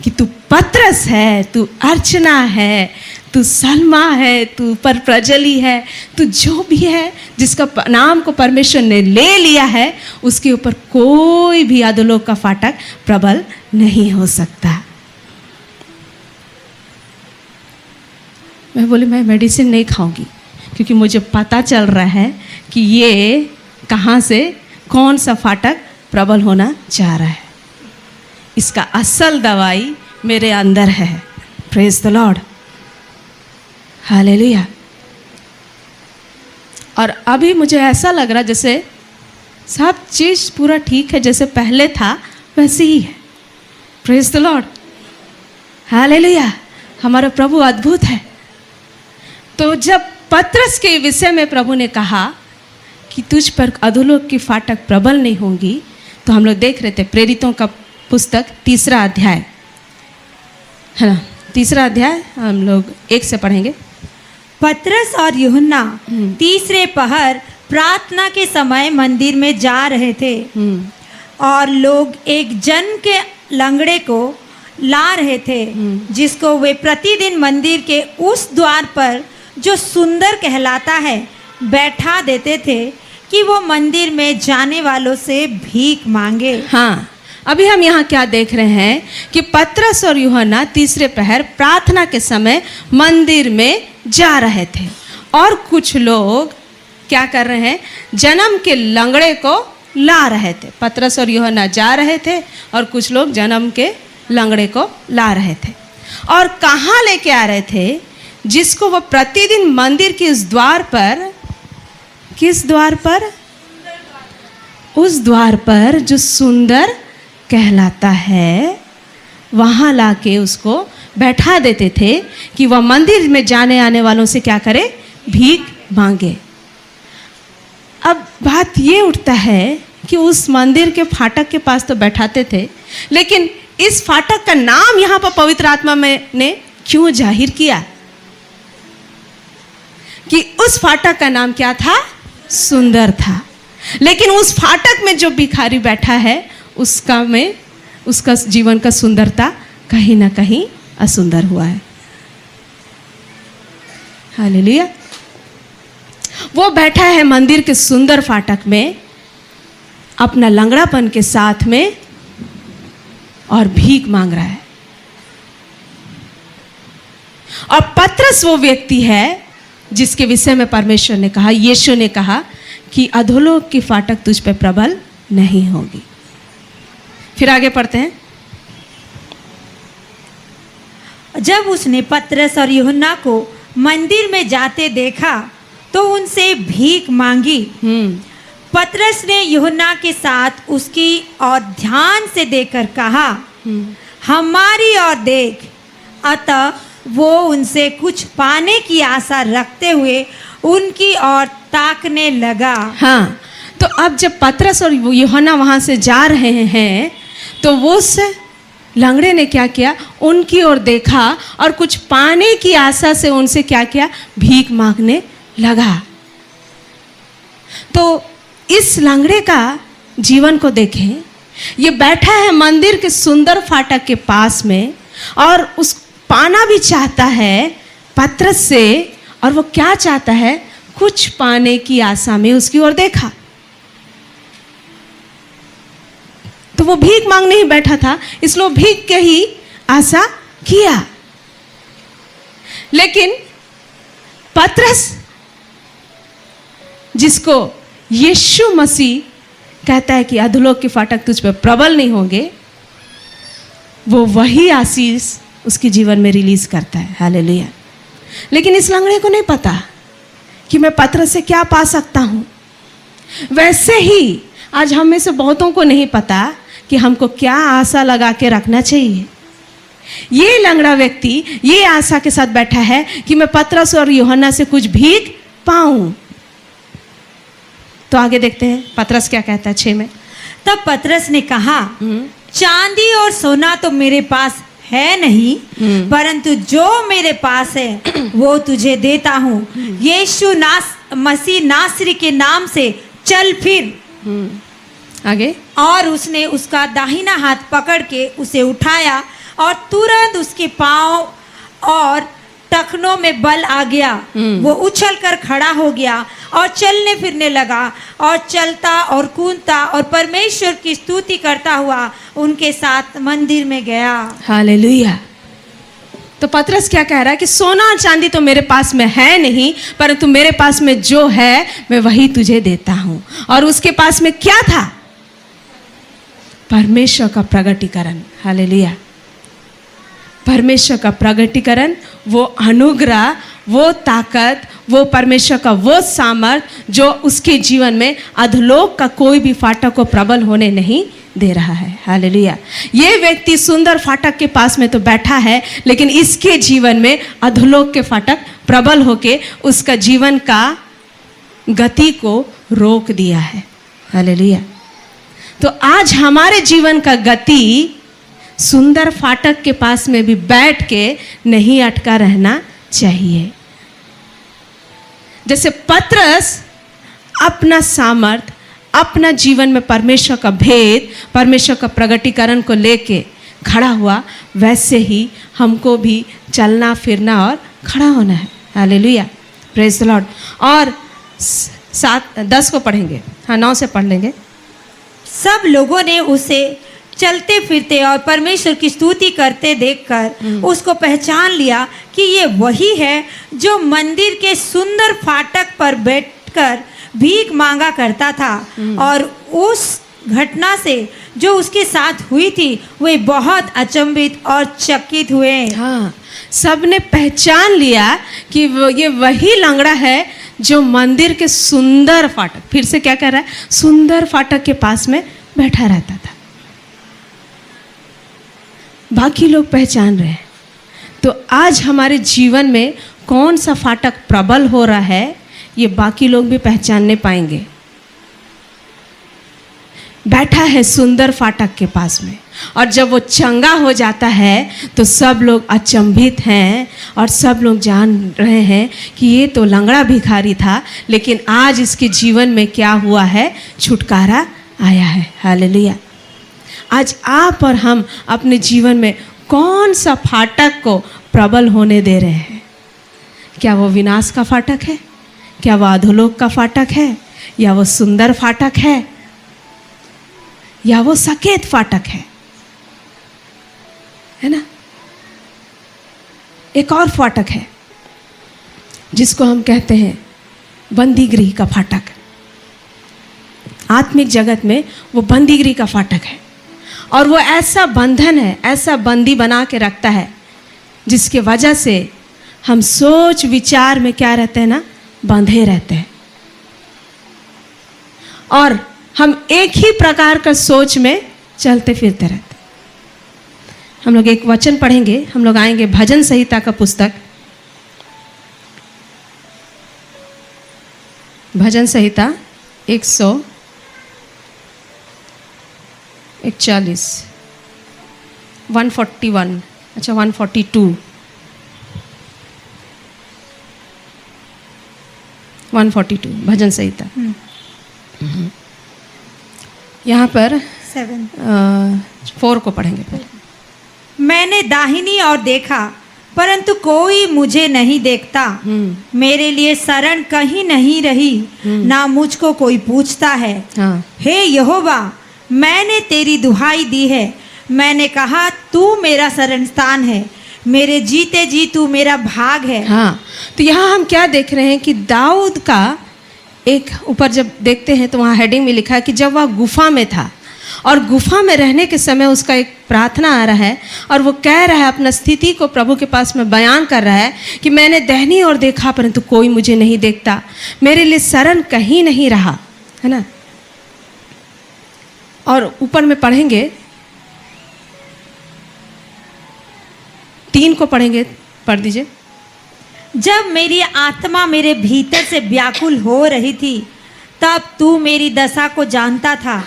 कि तू पत्रस है, तू अर्चना है, तू सलमा है, तू परप्रजली है, तू जो भी है जिसका नाम को परमेश्वर ने ले लिया है, उसके ऊपर कोई भी अधोलोक का फाटक प्रबल नहीं हो सकता। मैं बोली मैं मेडिसिन नहीं खाऊंगी, क्योंकि मुझे पता चल रहा है कि ये कहाँ से कौन सा फाटक प्रबल होना चाह रहा है। इसका असल दवाई मेरे अंदर है। Praise the Lord, hallelujah. और अभी मुझे ऐसा लग रहा जैसे सब चीज़ पूरा ठीक है, जैसे पहले था वैसे ही है। Praise the Lord, hallelujah. हमारा प्रभु अद्भुत है। तो जब पतरस के विषय में प्रभु ने कहा कि तुझ पर अधोलोक की फाटक प्रबल नहीं होंगी, तो हम लोग देख रहे थे प्रेरितों का पुस्तक 3 अध्याय, है ना। 3 अध्याय हम लोग 1 से पढ़ेंगे। पतरस और यूहन्ना तीसरे पहर प्रार्थना के समय मंदिर में जा रहे थे और लोग एक जन के लंगड़े को ला रहे थे, जिसको वे प्रतिदिन मंदिर के उस द्वार पर जो सुंदर कहलाता है बैठा देते थे कि वो मंदिर में जाने वालों से भीख मांगे। हाँ, अभी हम यहाँ क्या देख रहे हैं कि पतरस और यूहन्ना तीसरे पहर प्रार्थना के समय मंदिर में जा रहे थे और कुछ लोग क्या कर रहे हैं, जन्म के लंगड़े को ला रहे थे। पतरस और यूहन्ना जा रहे थे और कुछ लोग जन्म के लंगड़े को ला रहे थे। और कहाँ लेके आ रहे थे, जिसको वो प्रतिदिन मंदिर के उस द्वार पर, किस द्वार पर, उस द्वार पर जो सुंदर कहलाता है, वहाँ लाके उसको बैठा देते थे कि वह मंदिर में जाने आने वालों से क्या करे, भीख मांगे। अब बात ये उठता है कि उस मंदिर के फाटक के पास तो बैठाते थे, लेकिन इस फाटक का नाम यहाँ पर पवित्र आत्मा में ने क्यों जाहिर किया कि उस फाटक का नाम क्या था, सुंदर था। लेकिन उस फाटक में जो भिखारी बैठा है उसका जीवन का सुंदरता कहीं ना कहीं असुंदर हुआ है। हालेलुया। वो बैठा है मंदिर के सुंदर फाटक में अपना लंगड़ापन के साथ में और भीख मांग रहा है। और पतरस वो व्यक्ति है जिसके विषय में परमेश्वर ने कहा, यीशु ने कहा कि अधोलोक की फाटक तुझ पे प्रबल नहीं होगी। फिर आगे पढ़ते हैं। जब उसने पतरस और यूहन्ना को मंदिर में जाते देखा तो उनसे भीख मांगी। पतरस ने यूहन्ना के साथ उसकी ओर ध्यान से देखकर कहा, हमारी ओर देख। अतः वो उनसे कुछ पाने की आशा रखते हुए उनकी ओर ताकने लगा। हाँ, तो अब जब पतरस और यूहन्ना वहाँ से जा रहे हैं तो वो उस लंगड़े ने क्या किया, उनकी ओर देखा और कुछ पाने की आशा से उनसे क्या किया, भीख मांगने लगा। तो इस लंगड़े का जीवन को देखें, ये बैठा है मंदिर के सुंदर फाटक के पास में और उस पाना भी चाहता है पतरस से, और वो क्या चाहता है, कुछ पाने की आशा में उसकी ओर देखा। तो वो भीख मांगने ही बैठा था, इसलिए भीख के ही आशा किया। लेकिन पतरस, जिसको यीशु मसीह कहता है कि अधोलोक के फाटक तुझ पर प्रबल नहीं होंगे, वो वही आशीष उसके जीवन में रिलीज करता है। हालेलुया। लेकिन इस लंगड़े को नहीं पता कि मैं पतरस से क्या पा सकता हूँ। वैसे ही आज हम में से बहुतों को नहीं पता कि हमको क्या आशा लगा के रखना चाहिए। ये लंगड़ा व्यक्ति ये आशा के साथ बैठा है कि मैं पतरस और यूहन्ना से कुछ भीख पाऊं। तो आगे देखते हैं पतरस क्या कहता है 6 में। तब पतरस ने कहा, चांदी और सोना तो मेरे पास है नहीं, परंतु जो मेरे पास है वो तुझे देता हूँ। यीशु मसीह नासरी के नाम से चल फिर। आगे। और उसने उसका दाहिना हाथ पकड़ के उसे उठाया और तुरंत उसके पांव और टखनों में बल आ गया। वो उछलकर खड़ा हो गया और चलने फिरने लगा और चलता और कूदता और परमेश्वर की स्तुति करता हुआ उनके साथ मंदिर में गया। हालेलुया। तो पतरस क्या कह रहा है कि सोना और चांदी तो मेरे पास में है नहीं, परंतु मेरे पास में जो है मैं वही तुझे देता हूं। और उसके पास में क्या था? परमेश्वर का प्रगटीकरण। हालेलुया। परमेश्वर का प्रगटीकरण, वो अनुग्रह, वो ताकत, वो परमेश्वर का वो सामर्थ जो उसके जीवन में अधोलोक का कोई भी फाटक को प्रबल होने नहीं दे रहा है। हालेलुया। ये व्यक्ति सुंदर फाटक के पास में तो बैठा है, लेकिन इसके जीवन में अधोलोक के फाटक प्रबल होके उसका जीवन का गति को रोक दिया है। हालेलुया। तो आज हमारे जीवन का गति सुंदर फाटक के पास में भी बैठ के नहीं अटका रहना चाहिए। जैसे पतरस अपना सामर्थ, अपना जीवन में परमेश्वर का भेद, परमेश्वर का प्रगटीकरण को लेके खड़ा हुआ, वैसे ही हमको भी चलना फिरना और खड़ा होना है। Hallelujah, praise the Lord. और 7-10 को पढ़ेंगे, हाँ 9 से पढ़ लेंगे। सब लोगों ने उसे चलते फिरते और परमेश्वर की स्तुति करते देखकर उसको पहचान लिया कि ये वही है जो मंदिर के सुंदर फाटक पर बैठकर भीख मांगा करता था। और उस घटना से जो उसके साथ हुई थी वे बहुत अचंभित और चकित हुए। हाँ, सबने पहचान लिया कि ये वही लंगड़ा है जो मंदिर के सुंदर फाटक, फिर से क्या कह रहा है, सुंदर फाटक के पास में बैठा रहता था। बाकी लोग पहचान रहे हैं। तो आज हमारे जीवन में कौन सा फाटक प्रबल हो रहा है, ये बाकी लोग भी पहचानने पाएंगे। बैठा है सुंदर फाटक के पास में, और जब वो चंगा हो जाता है तो सब लोग अचंभित हैं और सब लोग जान रहे हैं कि ये तो लंगड़ा भिखारी था, लेकिन आज इसके जीवन में क्या हुआ है, छुटकारा आया है। हालेलुया। आज आप और हम अपने जीवन में कौन सा फाटक को प्रबल होने दे रहे हैं? क्या वो विनाश का फाटक है, क्या वो अधोलोक का फाटक है, या वो सुंदर फाटक है, या वो सकेत फाटक है ना? एक और फाटक है जिसको हम कहते हैं बंदीगृह का फाटक। आत्मिक जगत में वो बंदीगृह का फाटक है, और वो ऐसा बंधन है, ऐसा बंदी बना के रखता है जिसके वजह से हम सोच विचार में क्या रहते हैं ना, बंधे रहते हैं, और हम एक ही प्रकार का सोच में चलते फिरते रहते हैं। हम लोग एक वचन पढ़ेंगे, हम लोग आएंगे भजन संहिता का पुस्तक, भजन संहिता 141, 141, अच्छा 142, 142 भजन संहिता। यहाँ पर 4 को पढ़ेंगे फिर। मैंने दाहिनी ओर देखा परंतु कोई मुझे नहीं देखता, मेरे लिए शरण कहीं नहीं रही, ना मुझको कोई पूछता है। हाँ। हे यहोवा, मैंने तेरी दुहाई दी है, मैंने कहा तू मेरा शरण स्थान है, मेरे जीते जी तू मेरा भाग है। हाँ, तो यहाँ हम क्या देख रहे हैं कि दाऊद का एक ऊपर जब देखते हैं तो वहाँ हेडिंग में लिखा है कि जब वह गुफा में था, और गुफा में रहने के समय उसका एक प्रार्थना आ रहा है, और वो कह रहा है, अपना स्थिति को प्रभु के पास में बयान कर रहा है कि मैंने दाहिनी ओर देखा परंतु कोई मुझे नहीं देखता, मेरे लिए शरण कहीं नहीं रहा, है ना। और ऊपर में पढ़ेंगे 3 को पढ़ेंगे, पढ़ दीजिए। जब मेरी आत्मा मेरे भीतर से व्याकुल हो रही थी, तब तू मेरी दशा को जानता था।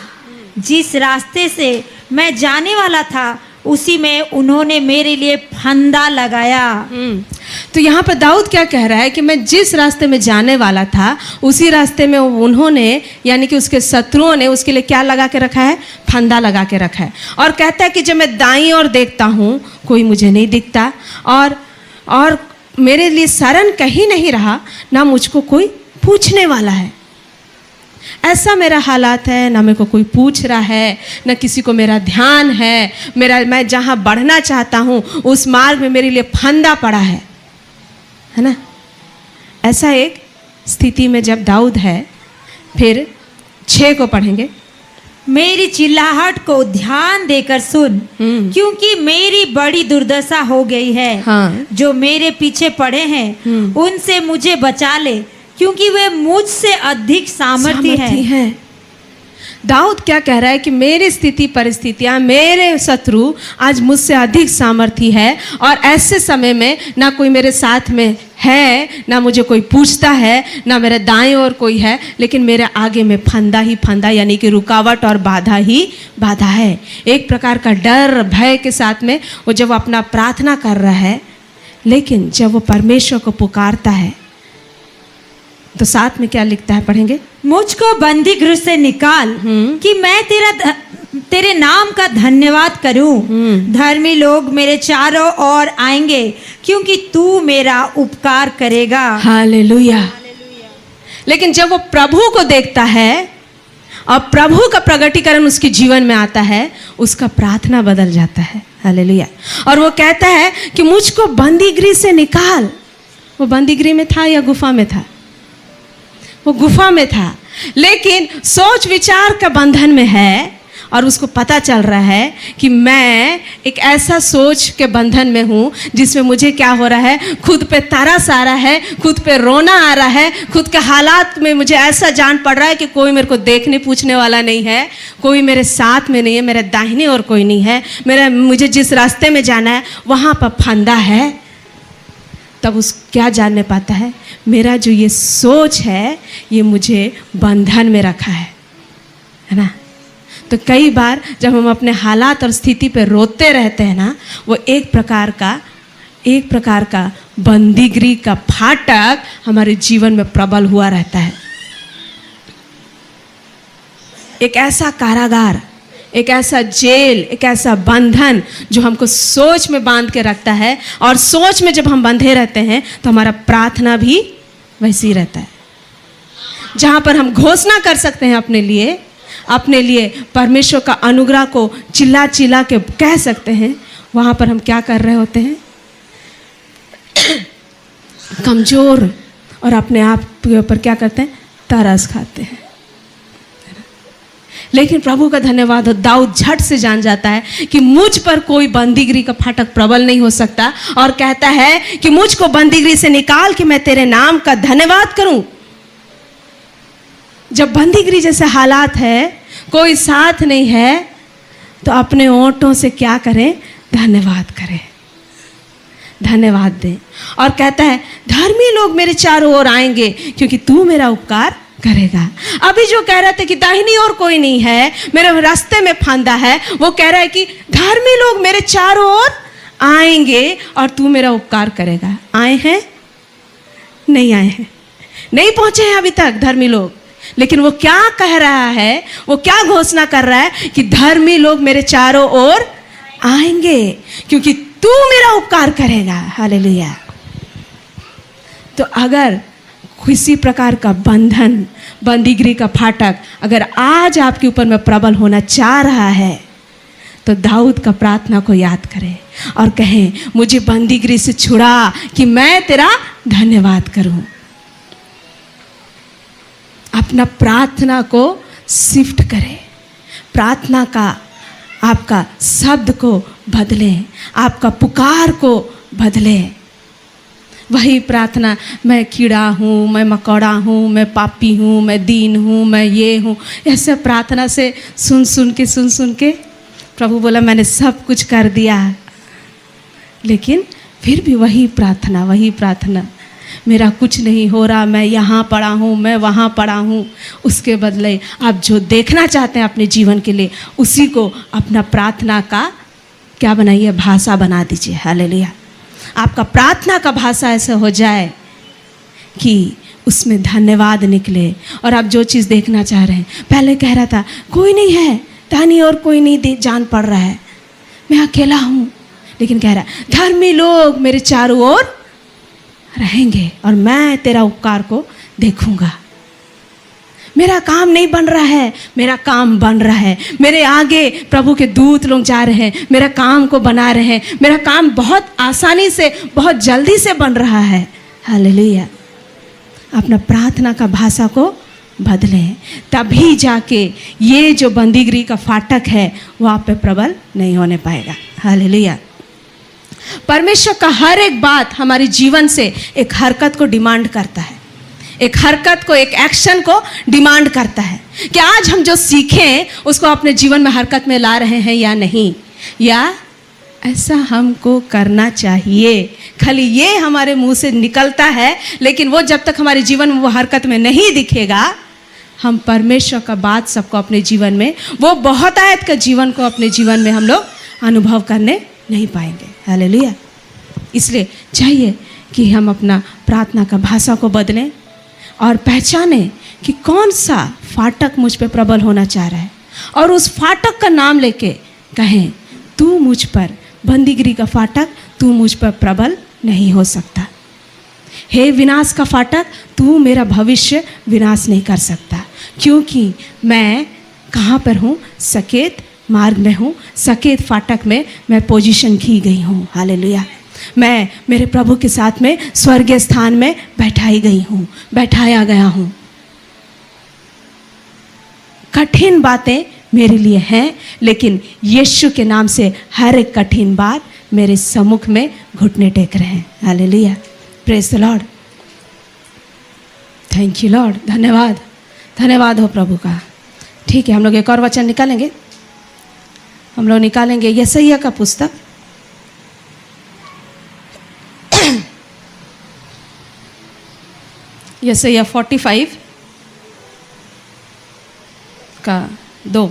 जिस रास्ते से मैं जाने वाला था उसी में उन्होंने मेरे लिए फंदा लगाया। तो यहाँ पर दाऊद क्या कह रहा है कि मैं जिस रास्ते में जाने वाला था उसी रास्ते में उन्होंने, यानी कि उसके शत्रुओं ने उसके लिए क्या लगा के रखा है, फंदा लगा के रखा है। और कहता है कि जब मैं दाईं ओर देखता हूँ कोई मुझे नहीं दिखता, और मेरे लिए शरण कहीं नहीं रहा, ना मुझको कोई पूछने वाला है। ऐसा मेरा हालात है, ना मेरे को कोई पूछ रहा है, ना किसी को मेरा ध्यान है, मैं जहाँ बढ़ना चाहता हूँ उस मार्ग में मेरे लिए फंदा पड़ा है ना। ऐसा एक स्थिति में जब दाऊद है, फिर 6 को पढ़ेंगे। मेरी चिल्लाहट को ध्यान देकर सुन, क्योंकि मेरी बड़ी दुर्दशा हो गई है। हाँ। जो मेरे पीछे पड़े हैं उनसे मुझे बचा ले, क्योंकि वे मुझसे अधिक सामर्थी हैं। दाऊद क्या कह रहा है कि मेरी स्थिति परिस्थितियां, मेरे शत्रु आज मुझसे अधिक सामर्थी है, और ऐसे समय में ना कोई मेरे साथ में है, ना मुझे कोई पूछता है, ना मेरे दाएं ओर कोई है, लेकिन मेरे आगे में फंदा ही फंदा, यानी कि रुकावट और बाधा ही बाधा है। एक प्रकार का डर भय के साथ में वो जब अपना प्रार्थना कर रहा है, लेकिन जब वो परमेश्वर को पुकारता है तो साथ में क्या लिखता है, पढ़ेंगे। मुझको बंदी गृह से निकाल कि मैं तेरे नाम का धन्यवाद करूं। धर्मी लोग मेरे चारों ओर आएंगे, क्योंकि तू मेरा उपकार करेगा। हालेलुया। लेकिन जब वो प्रभु को देखता है और प्रभु का प्रगटीकरण उसके जीवन में आता है, उसका प्रार्थना बदल जाता है। हालेलुया। और वो कहता है कि मुझको बंदी गृह से निकाल। वो बंदी गृह में था या गुफा में था? वो गुफा में था, लेकिन सोच विचार का बंधन में है, और उसको पता चल रहा है कि मैं एक ऐसा सोच के बंधन में हूँ जिसमें मुझे क्या हो रहा है, खुद पे तरस आ रहा है, खुद पे रोना आ रहा है, खुद के हालात में मुझे ऐसा जान पड़ रहा है कि कोई मेरे को देखने पूछने वाला नहीं है, कोई मेरे साथ में नहीं है, मेरे दाहिने और कोई नहीं है, मुझे जिस रास्ते में जाना है वहाँ पर फंदा है। तब उस क्या जानने पाता है, मेरा जो ये सोच है ये मुझे बंधन में रखा है ना। तो कई बार जब हम अपने हालात और स्थिति पे रोते रहते हैं ना, वो एक प्रकार का बंदीगृह का फाटक हमारे जीवन में प्रबल हुआ रहता है। एक ऐसा कारागार, एक ऐसा जेल, एक ऐसा बंधन जो हमको सोच में बांध के रखता है, और सोच में जब हम बंधे रहते हैं तो हमारा प्रार्थना भी वैसे ही रहता है। जहाँ पर हम घोषणा कर सकते हैं अपने लिए परमेश्वर का अनुग्रह को चिल्ला चिल्ला के कह सकते हैं, वहाँ पर हम क्या कर रहे होते हैं, कमज़ोर और अपने आप के ऊपर क्या करते हैं, तरस खाते हैं। लेकिन प्रभु का धन्यवाद हो, दाऊद झट से जान जाता है कि मुझ पर कोई बंदीगृह का फाटक प्रबल नहीं हो सकता, और कहता है कि मुझको बंदीगृह से निकाल कि मैं तेरे नाम का धन्यवाद करूं। जब बंदीगृह जैसे हालात है, कोई साथ नहीं है, तो अपने ओंठों से क्या करें, धन्यवाद करें, धन्यवाद दें। और कहता है धर्मी लोग मेरे चारों ओर आएंगे, क्योंकि तू मेरा उपकार करेगा। अभी जो कह रहे थे कि दाहिनी ओर कोई नहीं है, मेरे रास्ते में फंदा है, वो कह रहा है कि धर्मी लोग मेरे चारों ओर आएंगे और तू मेरा उपकार करेगा। आए हैं? नहीं आए हैं, नहीं पहुंचे हैं अभी तक धर्मी लोग। लेकिन वो क्या कह रहा है, वो क्या घोषणा कर रहा है कि धर्मी लोग मेरे चारों ओर आएंगे, क्योंकि तू मेरा उपकार करेगा। हालेलुया। तो अगर किसी प्रकार का बंधन, बंदीगृह का फाटक अगर आज आपके ऊपर में प्रबल होना चाह रहा है, तो दाऊद का प्रार्थना को याद करें और कहें, मुझे बंदीगृह से छुड़ा कि मैं तेरा धन्यवाद करूं। अपना प्रार्थना को शिफ्ट करें, प्रार्थना का आपका शब्द को बदलें, आपका पुकार को बदलें। वही प्रार्थना, मैं कीड़ा हूँ, मैं मकोड़ा हूँ, मैं पापी हूँ, मैं दीन हूँ, मैं ये हूँ, ऐसे प्रार्थना से सुन सुन के प्रभु बोला मैंने सब कुछ कर दिया, लेकिन फिर भी वही प्रार्थना, मेरा कुछ नहीं हो रहा, मैं यहाँ पड़ा हूँ, मैं वहाँ पड़ा हूँ। उसके बदले आप जो देखना चाहते हैं अपने जीवन के लिए, उसी को अपना प्रार्थना का क्या बनाइए, भाषा बना दीजिए। हालेलुया। आपका प्रार्थना का भाषा ऐसा हो जाए कि उसमें धन्यवाद निकले। और आप जो चीज़ देखना चाह रहे हैं, पहले कह रहा था कोई नहीं है, दानी और कोई नहीं जान पड़ रहा है, मैं अकेला हूँ, लेकिन कह रहा है धर्मी लोग मेरे चारों ओर रहेंगे और मैं तेरा उपकार को देखूंगा। मेरा काम नहीं बन रहा है, मेरा काम बन रहा है। मेरे आगे प्रभु के दूत लोग जा रहे हैं, मेरा काम को बना रहे हैं। मेरा काम बहुत आसानी से, बहुत जल्दी से बन रहा है। हालेलुया। अपना प्रार्थना का भाषा को बदलें, तभी जाके ये जो बंदीगिरी का फाटक है वो आप पे प्रबल नहीं होने पाएगा। हालेलुया। परमेश्वर का हर एक बात हमारे जीवन से एक हरकत को डिमांड करता है, एक हरकत को, एक एक्शन को डिमांड करता है कि आज हम जो सीखें उसको अपने जीवन में हरकत में ला रहे हैं या नहीं, या ऐसा हमको करना चाहिए। खाली ये हमारे मुंह से निकलता है, लेकिन वो जब तक हमारे जीवन में वो हरकत में नहीं दिखेगा, हम परमेश्वर का बात सबको अपने जीवन में, वो बहुत आयत का जीवन को अपने जीवन में हम लोग अनुभव करने नहीं पाएंगे। हालेलुया। इसलिए चाहिए कि हम अपना प्रार्थना का भाषा को बदलें और पहचानें कि कौन सा फाटक मुझ पे प्रबल होना चाह रहा है, और उस फाटक का नाम लेके कहें, तू मुझ पर, बंदीगिरी का फाटक, तू मुझ पर प्रबल नहीं हो सकता। हे विनाश का फाटक, तू मेरा भविष्य विनाश नहीं कर सकता, क्योंकि मैं कहाँ पर हूँ? सकेत मार्ग में हूँ, सकेत फाटक में मैं पोजीशन की गई हूँ। हालेलुया। मैं मेरे प्रभु के साथ में स्वर्गीय स्थान में बैठाई गई हूँ, बैठाया गया हूँ। कठिन बातें मेरे लिए हैं, लेकिन यीशु के नाम से हर एक कठिन बात मेरे सम्मुख में घुटने टेक रहे हैं। Hallelujah. Praise the Lord. Thank you Lord. धन्यवाद, धन्यवाद हो प्रभु का। ठीक है, हम लोग एक और वचन निकालेंगे। हम लोग निकालेंगे यशायाह का पुस्तक, यशायाह 45 का 2।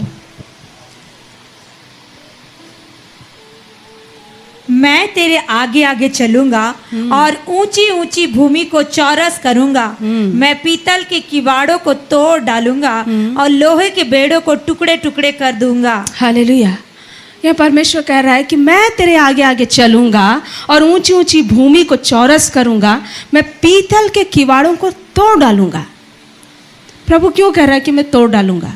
मैं तेरे आगे आगे चलूंगा और ऊंची ऊंची भूमि को चौरस करूंगा। मैं पीतल के किवाड़ों को तोड़ डालूंगा और लोहे के बेड़ों को टुकड़े टुकड़े कर दूंगा। हालेलुया। यह परमेश्वर कह रहा है कि मैं तेरे आगे आगे चलूंगा और ऊंची ऊंची भूमि को चौरस करूंगा। मैं पीतल के किवाड़ों को तोड़ डालूंगा। प्रभु क्यों कह रहा है कि मैं तोड़ डालूंगा?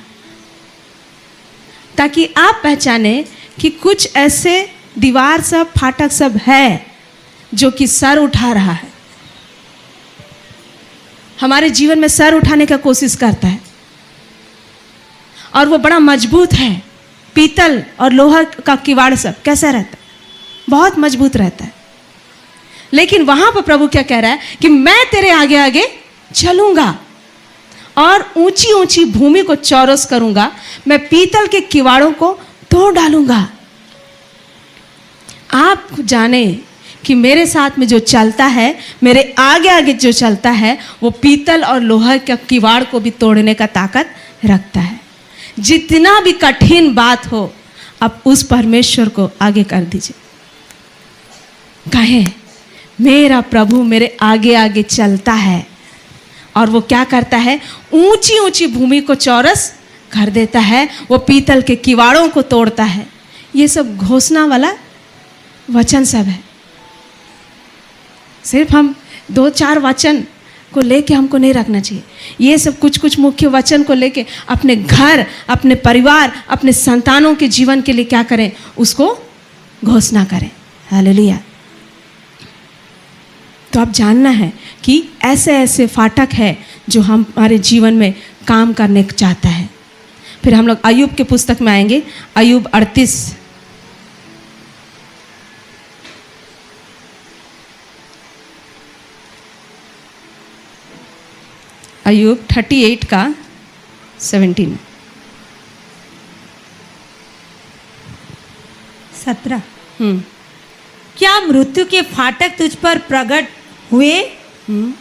ताकि आप पहचाने कि कुछ ऐसे दीवार सब, फाटक सब है जो कि सर उठा रहा है, हमारे जीवन में सर उठाने का कोशिश करता है, और वो बड़ा मजबूत है। पीतल और लोहा का किवाड़ सब कैसा रहता है? बहुत मजबूत रहता है। लेकिन वहां पर प्रभु क्या कह रहा है कि मैं तेरे आगे आगे चलूंगा और ऊंची ऊंची भूमि को चौरस करूंगा। मैं पीतल के किवाड़ों को तोड़ डालूंगा। आप जाने कि मेरे साथ में जो चलता है, मेरे आगे आगे जो चलता है, वो पीतल और लोहा के किवाड़ को भी तोड़ने का ताकत रखता है। जितना भी कठिन बात हो, आप उस परमेश्वर को आगे कर दीजिए। कहें, मेरा प्रभु मेरे आगे आगे चलता है, और वो क्या करता है? ऊंची ऊंची भूमि को चौरस कर देता है, वो पीतल के किवाड़ों को तोड़ता है। ये सब घोषणा वाला वचन सब है। सिर्फ हम 2-4 वचन को लेके हमको नहीं रखना चाहिए। ये सब कुछ कुछ मुख्य वचन को लेके अपने घर, अपने परिवार, अपने संतानों के जीवन के लिए क्या करें? उसको घोषणा करें। हालेलुया। तो अब जानना है कि ऐसे ऐसे फाटक है जो हमारे जीवन में काम करने चाहता है। फिर हम लोग अय्यूब के पुस्तक में आएंगे। अय्यूब 38 अय्यूब 38 का 17 17। क्या मृत्यु के फाटक तुझ पर प्रकट हुए?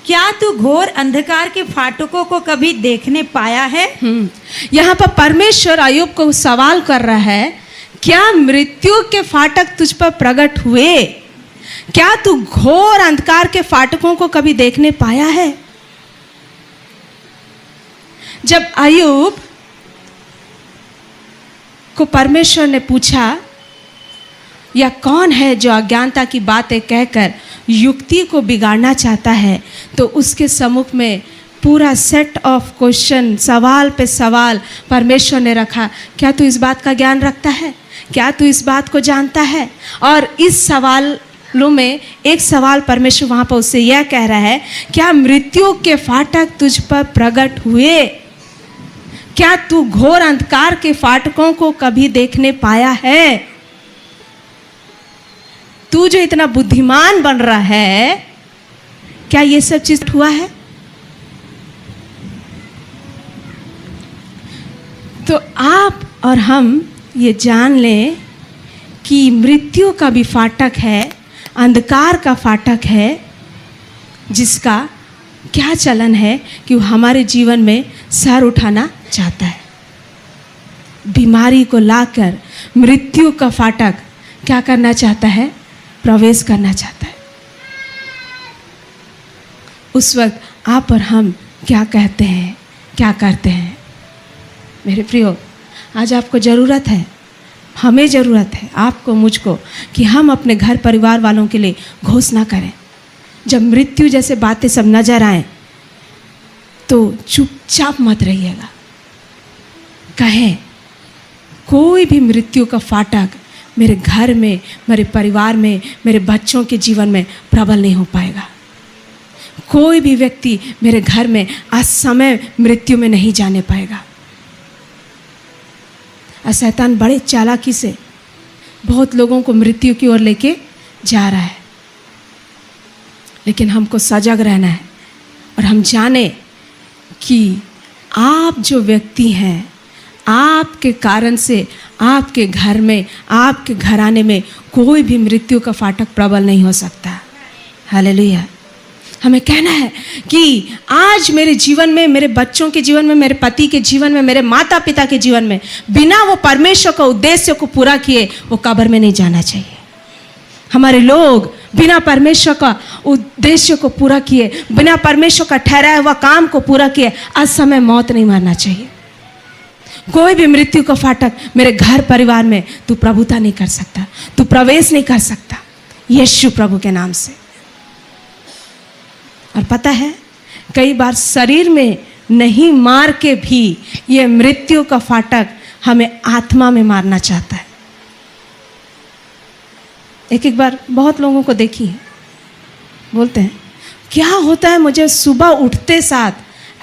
क्या तू घोर अंधकार के फाटकों को कभी देखने पाया है? यहाँ पर परमेश्वर अय्यूब को सवाल कर रहा है, क्या मृत्यु के फाटक तुझ पर प्रकट हुए? क्या तू घोर अंधकार के फाटकों को कभी देखने पाया है? जब अय्यूब को परमेश्वर ने पूछा, या कौन है जो अज्ञानता की बातें कहकर युक्ति को बिगाड़ना चाहता है, तो उसके सम्मुख में पूरा सेट ऑफ क्वेश्चन, सवाल पे सवाल परमेश्वर ने रखा। क्या तू इस बात का ज्ञान रखता है? क्या तू इस बात को जानता है? और इस सवालों में एक सवाल परमेश्वर वहाँ पर उससे यह कह रहा है, क्या मृत्यु के फाटक तुझ पर प्रकट हुए? क्या तू घोर अंधकार के फाटकों को कभी देखने पाया है? तू जो इतना बुद्धिमान बन रहा है, क्या ये सब चीज हुआ है? तो आप और हम ये जान लें कि मृत्यु का भी फाटक है, अंधकार का फाटक है, जिसका क्या चलन है कि वो हमारे जीवन में सर उठाना चाहता है। बीमारी को लाकर मृत्यु का फाटक क्या करना चाहता है? प्रवेश करना चाहता है। उस वक्त आप और हम क्या कहते हैं, क्या करते हैं? मेरे प्रियो, आज आपको ज़रूरत है, हमें ज़रूरत है, आपको मुझको, कि हम अपने घर परिवार वालों के लिए घोषणा करें। जब मृत्यु जैसे बातें सब नजर आए तो चुपचाप मत रहिएगा। कहें, कोई भी मृत्यु का फाटक मेरे घर में, मेरे परिवार में, मेरे बच्चों के जीवन में प्रबल नहीं हो पाएगा। कोई भी व्यक्ति मेरे घर में असमय मृत्यु में नहीं जाने पाएगा। और शैतान बड़े चालाकी से बहुत लोगों को मृत्यु की ओर लेके जा रहा है, लेकिन हमको सजग रहना है और हम जाने कि आप जो व्यक्ति हैं, आपके कारण से आपके घर में, आपके घराने में कोई भी मृत्यु का फाटक प्रबल नहीं हो सकता। हालेलुया। हमें कहना है कि आज मेरे जीवन में, मेरे बच्चों के जीवन में, मेरे पति के जीवन में, मेरे माता पिता के जीवन में, बिना वो परमेश्वर का उद्देश्य को पूरा किए वो कब्र में नहीं जाना चाहिए। हमारे लोग बिना परमेश्वर का उद्देश्य को पूरा किए, बिना परमेश्वर का ठहराया हुआ काम को पूरा किए असमय मौत नहीं मरना चाहिए। कोई भी मृत्यु का फाटक मेरे घर परिवार में तू प्रभुता नहीं कर सकता, तू प्रवेश नहीं कर सकता, यीशु प्रभु के नाम से। और पता है, कई बार शरीर में नहीं मार के भी ये मृत्यु का फाटक हमें आत्मा में मारना चाहता है। एक बार बहुत लोगों को देखी है, बोलते हैं क्या होता है, मुझे सुबह उठते साथ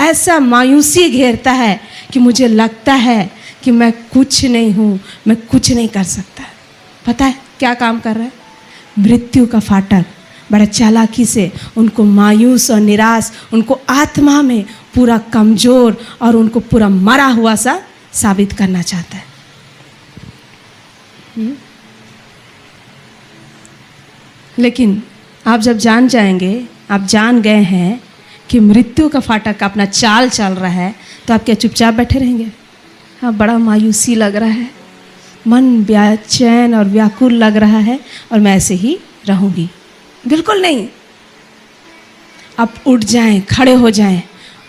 ऐसा मायूसी घेरता है कि मुझे लगता है कि मैं कुछ नहीं हूँ, मैं कुछ नहीं कर सकता। पता है क्या काम कर रहा है? मृत्यु का फाटक बड़ा चालाकी से उनको मायूस और निराश, उनको आत्मा में पूरा कमज़ोर और उनको पूरा मरा हुआ सा साबित करना चाहता है। लेकिन आप जब जान जाएंगे, आप जान गए हैं कि मृत्यु का फाटक अपना चाल चल रहा है, तो आप क्या चुपचाप बैठे रहेंगे? हाँ, बड़ा मायूसी लग रहा है, मन बेचैन और व्याकुल लग रहा है और मैं ऐसे ही रहूँगी। बिल्कुल नहीं। आप उठ जाएं, खड़े हो जाएं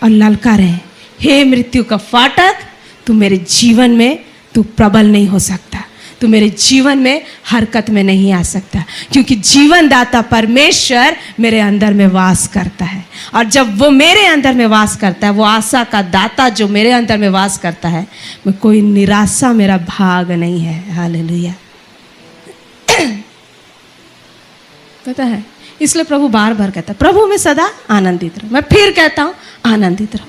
और ललकारें, हे मृत्यु का फाटक, तू मेरे जीवन में तू प्रबल नहीं हो सकता, तू मेरे जीवन में हरकत में नहीं आ सकता, क्योंकि जीवन दाता परमेश्वर मेरे अंदर में वास करता है। और जब वो मेरे अंदर में वास करता है, वो आशा का दाता जो मेरे अंदर में वास करता है, मैं कोई निराशा मेरा भाग नहीं है। हालेलुया। पता है, इसलिए प्रभु बार बार कहता है, प्रभु में सदा आनंदित रहो। मैं फिर कहता हूँ, आनंदित रहो।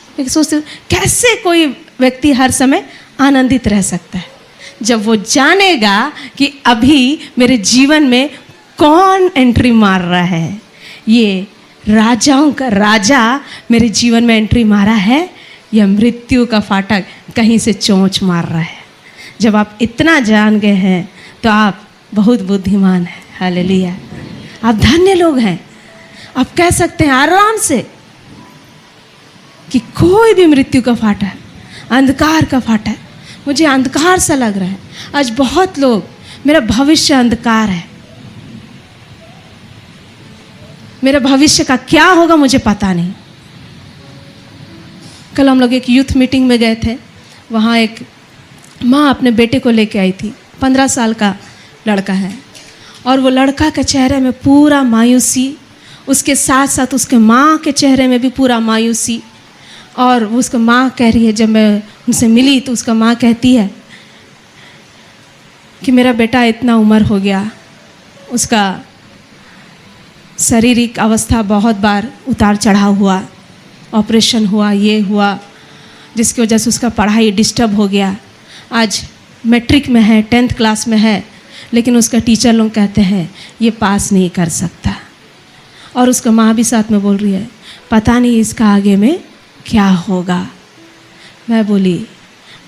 लेकिन सोचते हो कैसे कोई व्यक्ति हर समय आनंदित रह सकता है? जब वो जानेगा कि अभी मेरे जीवन में कौन एंट्री मार रहा है, ये राजाओं का राजा मेरे जीवन में एंट्री मारा है, या मृत्यु का फाटक कहीं से चोंच मार रहा है। जब आप इतना जान गए हैं तो आप बहुत बुद्धिमान हैं। हालेलुया। आप धन्य लोग हैं। आप कह सकते हैं आराम से कि कोई भी मृत्यु का फाटक, अंधकार का फाटक, मुझे अंधकार सा लग रहा है। आज बहुत लोग, मेरा भविष्य अंधकार है, मेरा भविष्य का क्या होगा मुझे पता नहीं। कल हम लोग एक यूथ मीटिंग में गए थे, वहाँ एक माँ अपने बेटे को लेके आई थी। 15 साल का लड़का है और वो लड़का के चेहरे में पूरा मायूसी उसके साथ साथ उसके माँ के चेहरे में भी पूरा मायूसी। और उसका माँ कह रही है, जब मैं उनसे मिली तो उसका माँ कहती है कि मेरा बेटा इतना उम्र हो गया, उसका शारीरिक अवस्था बहुत बार उतार चढ़ाव हुआ, ऑपरेशन हुआ, ये हुआ, जिसकी वजह से उसका पढ़ाई डिस्टर्ब हो गया। आज मैट्रिक में है, 10th क्लास में है, लेकिन उसका टीचर लोग कहते हैं ये पास नहीं कर सकता। और उसका माँ भी साथ में बोल रही है पता नहीं इसका आगे में क्या होगा। मैं बोली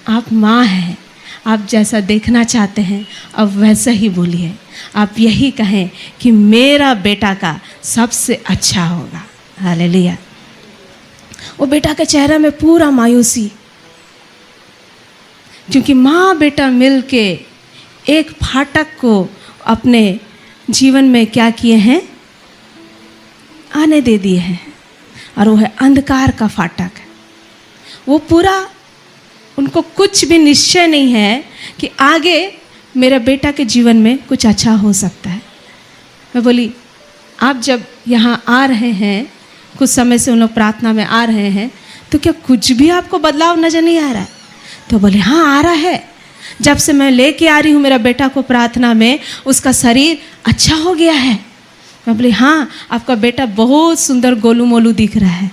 आप माँ हैं, आप जैसा देखना चाहते हैं अब वैसा ही बोलिए। आप यही कहें कि मेरा बेटा का सबसे अच्छा होगा। हालेलुया। वो बेटा के चेहरे में पूरा मायूसी, क्योंकि माँ बेटा मिल के एक फाटक को अपने जीवन में क्या किए हैं, आने दे दिए हैं, और वो है अंधकार का फाटक। वो पूरा, उनको कुछ भी निश्चय नहीं है कि आगे मेरे बेटा के जीवन में कुछ अच्छा हो सकता है। मैं बोली आप जब यहाँ आ रहे हैं, कुछ समय से उन लोग प्रार्थना में आ रहे हैं, तो क्या कुछ भी आपको बदलाव नज़र नहीं आ रहा है? तो बोले हाँ आ रहा है। जब से मैं लेके आ रही हूँ मेरा बेटा को प्रार्थना में, उसका शरीर अच्छा हो गया है। मैं बोली हाँ आपका बेटा बहुत सुंदर गोलू मोलू दिख रहा है,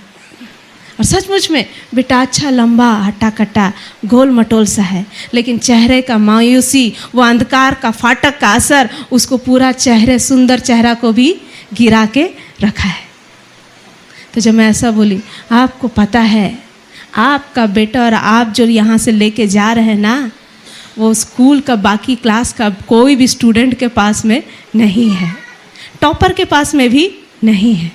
और सचमुच में बेटा अच्छा लंबा हट्टा कट्टा गोल मटोल सा है, लेकिन चेहरे का मायूसी, वो अंधकार का फाटक का असर उसको पूरा चेहरे, सुंदर चेहरा को भी गिरा के रखा है। तो जब मैं ऐसा बोली, आपको पता है आपका बेटा और आप जो यहाँ से लेके जा रहे हैं ना, वो स्कूल का बाकी क्लास का कोई भी स्टूडेंट के पास में नहीं है, टॉपर के पास में भी नहीं है।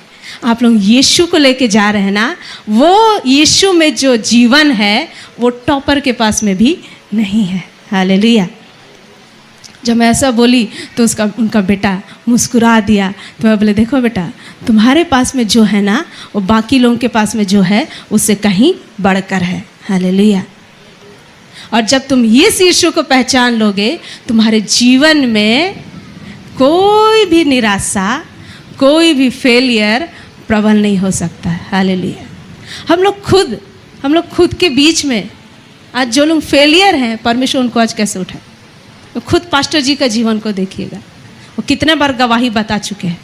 आप लोग यीशु को लेके जा रहे हैं ना, वो यीशु में जो जीवन है वो टॉपर के पास में भी नहीं है। हालेलुया। जब मैं ऐसा बोली तो उनका बेटा मुस्कुरा दिया। तो मैं बोले देखो बेटा, तुम्हारे पास में जो है ना वो बाकी लोगों के पास में जो है उससे कहीं बढ़कर है। हालेलुया। और जब तुम इस यीशु को पहचान लोगे, तुम्हारे जीवन में कोई भी निराशा, कोई भी फेलियर प्रबल नहीं हो सकता है। हालेलुया। हम लोग खुद के बीच में आज जो लोग फेलियर हैं, परमेश्वर उनको आज कैसे उठाए। तो खुद पास्टर जी का जीवन को देखिएगा, वो कितने बार गवाही बता चुके हैं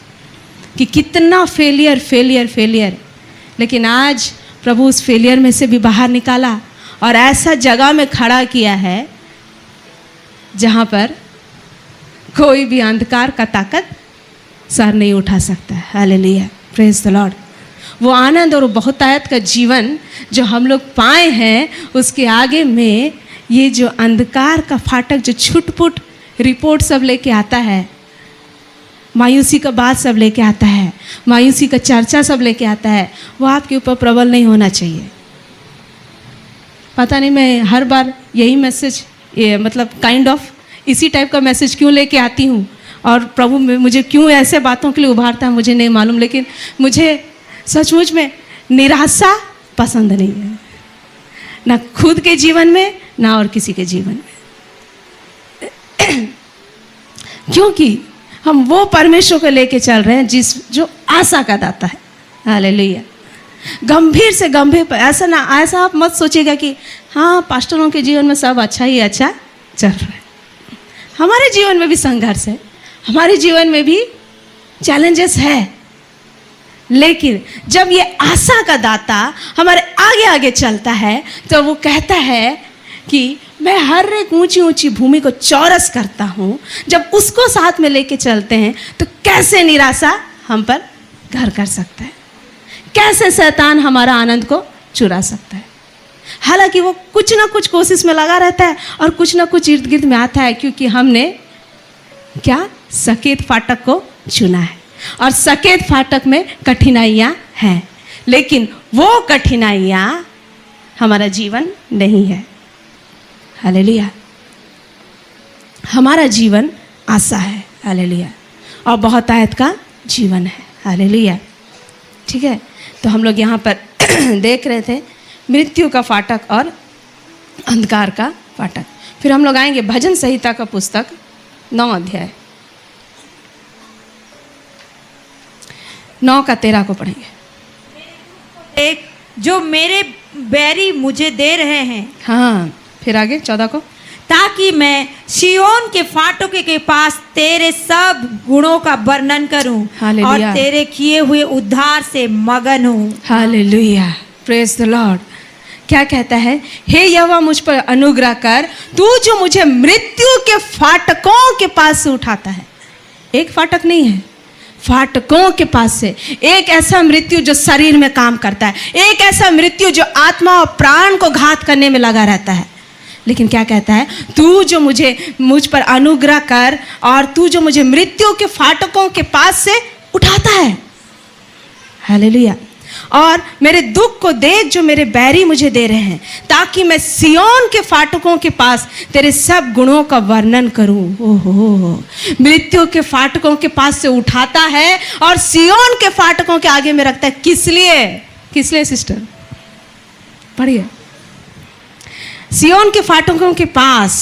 कि कितना फेलियर, लेकिन आज प्रभु उस फेलियर में से भी बाहर निकाला और ऐसा जगह में खड़ा किया है जहाँ पर कोई भी अंधकार का ताकत सर नहीं उठा सकता है। Hallelujah, praise the Lord. वो आनंद और वो बहुतायत का जीवन जो हम लोग पाए हैं, उसके आगे में ये जो अंधकार का फाटक जो छुटपुट रिपोर्ट सब लेके आता है, मायूसी का बात सब लेके आता है, मायूसी का चर्चा सब लेके आता है, वो आपके ऊपर प्रबल नहीं होना चाहिए। पता नहीं मैं हर बार यही मैसेज, मतलब काइंड ऑफ इसी टाइप का मैसेज क्यों लेके आती हूँ, और प्रभु मुझे क्यों ऐसे बातों के लिए उभारता है मुझे नहीं मालूम, लेकिन मुझे सचमुच में निराशा पसंद नहीं है, ना खुद के जीवन में ना और किसी के जीवन में। क्योंकि हम वो परमेश्वर को लेके चल रहे हैं जो आशा का दाता है। हालेलुया। गंभीर से गंभीर, ऐसा आप मत सोचिएगा कि हाँ पास्टरों के जीवन में सब अच्छा ही अच्छा चल रहा है। हमारे जीवन में भी संघर्ष है, हमारे जीवन में भी चैलेंजेस है, लेकिन जब ये आशा का दाता हमारे आगे आगे चलता है तो वो कहता है कि मैं हर एक ऊंची ऊंची भूमि को चौरस करता हूँ। जब उसको साथ में लेके चलते हैं तो कैसे निराशा हम पर घर कर सकता है, कैसे शैतान हमारा आनंद को चुरा सकता है। हालांकि वो कुछ ना कुछ कोशिश में लगा रहता है और कुछ ना कुछ इर्द गिर्द में आता है, क्योंकि हमने क्या सकेत फाटक को चुना है, और सकेत फाटक में कठिनाइयाँ हैं, लेकिन वो कठिनाइयाँ हमारा जीवन नहीं है। हालेलुया। हमारा जीवन आशा है। हालेलुया। और बहुतायत का जीवन है। हालेलुया। ठीक है, तो हम लोग यहाँ पर देख रहे थे मृत्यु का फाटक और अंधकार का फाटक। फिर हम लोग आएंगे भजन संहिता का पुस्तक 9 अध्याय। 9 का 13 को पढ़ेंगे। एक जो मेरे बैरी मुझे दे रहे हैं, हाँ, फिर आगे 14 को। ताकि मैं सिय्योन के फाटकों के पास तेरे सब गुणों का वर्णन करूं और हालेलुया। तेरे किए हुए उद्धार से मगन हूं। Hallelujah, praise the Lord. क्या कहता है? हे यहोवा मुझ पर अनुग्रह कर, तू जो मुझे मृत्यु के फाटकों के पास से उठाता है। एक फाटक नहीं है, फाटकों के पास से। एक ऐसा मृत्यु जो शरीर में काम करता है, एक ऐसा मृत्यु जो आत्मा और प्राण को घात करने में लगा रहता है। लेकिन क्या कहता है? तू जो मुझ पर अनुग्रह कर और तू जो मुझे मृत्यु के फाटकों के पास से उठाता है। हालेलुया। और मेरे दुख को देख जो मेरे बैरी मुझे दे रहे हैं, ताकि मैं सिय्योन के फाटकों के पास तेरे सब गुणों का वर्णन करूं। ओहो, मृत्यु के फाटकों के पास से उठाता है और सिय्योन के फाटकों के आगे में रखता है। किस लिए? किस लिए सिस्टर? पढ़िए। सिय्योन के फाटकों के पास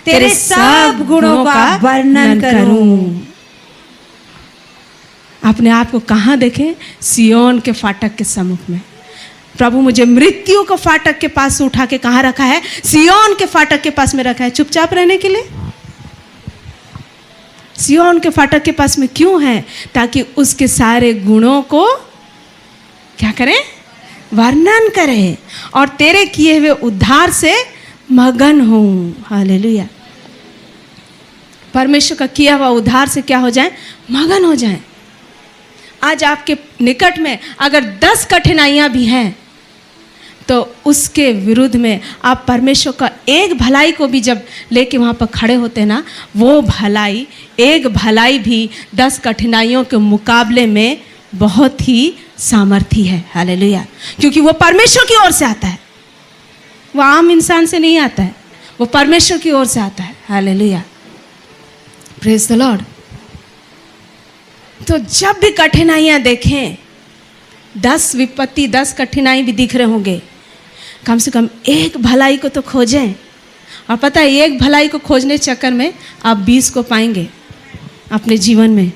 तेरे सब गुणों का वर्णन करूं। अपने आप को कहाँ देखें? सिय्योन के फाटक के सम्मुख में। प्रभु मुझे मृत्यु को फाटक के पास से उठा के कहाँ रखा है? सिय्योन के फाटक के पास में रखा है। चुपचाप रहने के लिए? सिय्योन के फाटक के पास में क्यों है? ताकि उसके सारे गुणों को क्या करें? वर्णन करें और तेरे किए हुए उद्धार से मगन हूं। हालेलुया। परमेश्वर का किया हुआ उद्धार से क्या हो जाए? मगन हो जाए। आज आपके निकट में अगर 10 कठिनाइयां भी हैं तो उसके विरुद्ध में आप परमेश्वर का एक भलाई को भी जब लेके वहाँ पर खड़े होते हैं ना, वो भलाई, एक भलाई भी 10 कठिनाइयों के मुकाबले में बहुत ही सामर्थी है। हालेलुया। क्योंकि वो परमेश्वर की ओर से आता है, वो आम इंसान से नहीं आता है, वो परमेश्वर की ओर से आता है। Hallelujah, praise the Lord. तो जब भी कठिनाइयाँ देखें, 10 विपत्ति 10 कठिनाई भी दिख रहे होंगे, कम से कम एक भलाई को तो खोजें। और पता है, एक भलाई को खोजने चक्कर में आप 20 को पाएंगे अपने जीवन में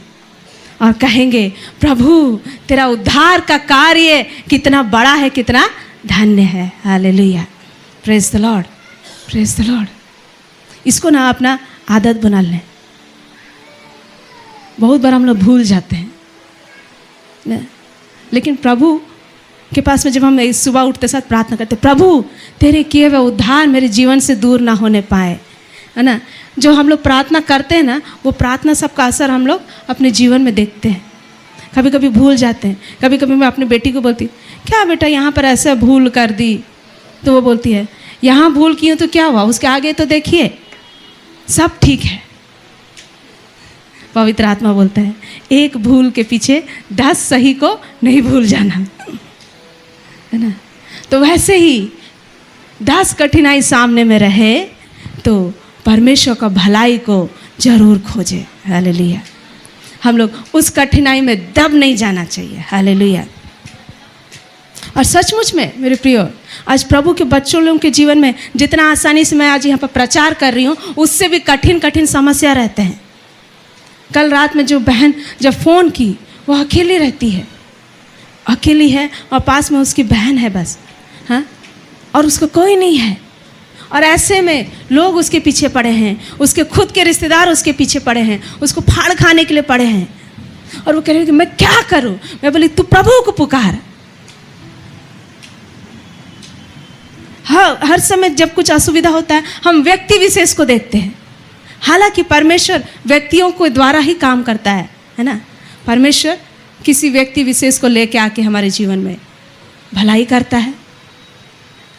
और कहेंगे, प्रभु तेरा उद्धार का कार्य कितना बड़ा है, कितना धन्य है। Hallelujah, praise the Lord, praise the Lord. इसको ना अपना आदत बना लें। बहुत बार हम लोग भूल जाते हैं ना? लेकिन प्रभु के पास में जब हम सुबह उठते साथ प्रार्थना करते, प्रभु तेरे किए हुए उद्धार मेरे जीवन से दूर ना होने पाए, है ना? जो हम लोग प्रार्थना करते हैं ना, वो प्रार्थना सबका असर हम लोग अपने जीवन में देखते हैं। कभी कभी भूल जाते हैं। कभी कभी मैं अपनी बेटी को बोलती, क्या बेटा यहाँ पर ऐसे भूल कर दी? तो वो बोलती है, यहाँ भूल की हूँ तो क्या हुआ, उसके आगे तो देखिए सब ठीक है। पवित्र आत्मा बोलता है, एक भूल के पीछे 10 सही को नहीं भूल जाना, है ना? तो वैसे ही 10 कठिनाई सामने में रहे तो परमेश्वर का भलाई को जरूर खोजे। हालेलुया। हम लोग उस कठिनाई में दब नहीं जाना चाहिए। हालेलुया। और सचमुच में मेरे प्रियो, आज प्रभु के बच्चों लोगों के जीवन में जितना आसानी से मैं आज यहाँ पर प्रचार कर रही हूँ, उससे भी कठिन कठिन समस्या रहते हैं। कल रात में जो बहन जब फ़ोन की, वो अकेली रहती है, अकेली है और पास में उसकी बहन है बस, हाँ, और उसको कोई नहीं है। और ऐसे में लोग उसके पीछे पड़े हैं, उसके खुद के रिश्तेदार उसके पीछे पड़े हैं, उसको फाड़ खाने के लिए पड़े हैं। और वो कह रहे हैं कि मैं क्या करूं? मैं बोली, तू प्रभु को पुकार। हाँ, हर समय जब कुछ असुविधा होता है हम व्यक्ति विशेष को देखते हैं। हालांकि परमेश्वर व्यक्तियों को द्वारा ही काम करता है ना? परमेश्वर किसी व्यक्ति विशेष को लेके आके हमारे जीवन में भलाई करता है,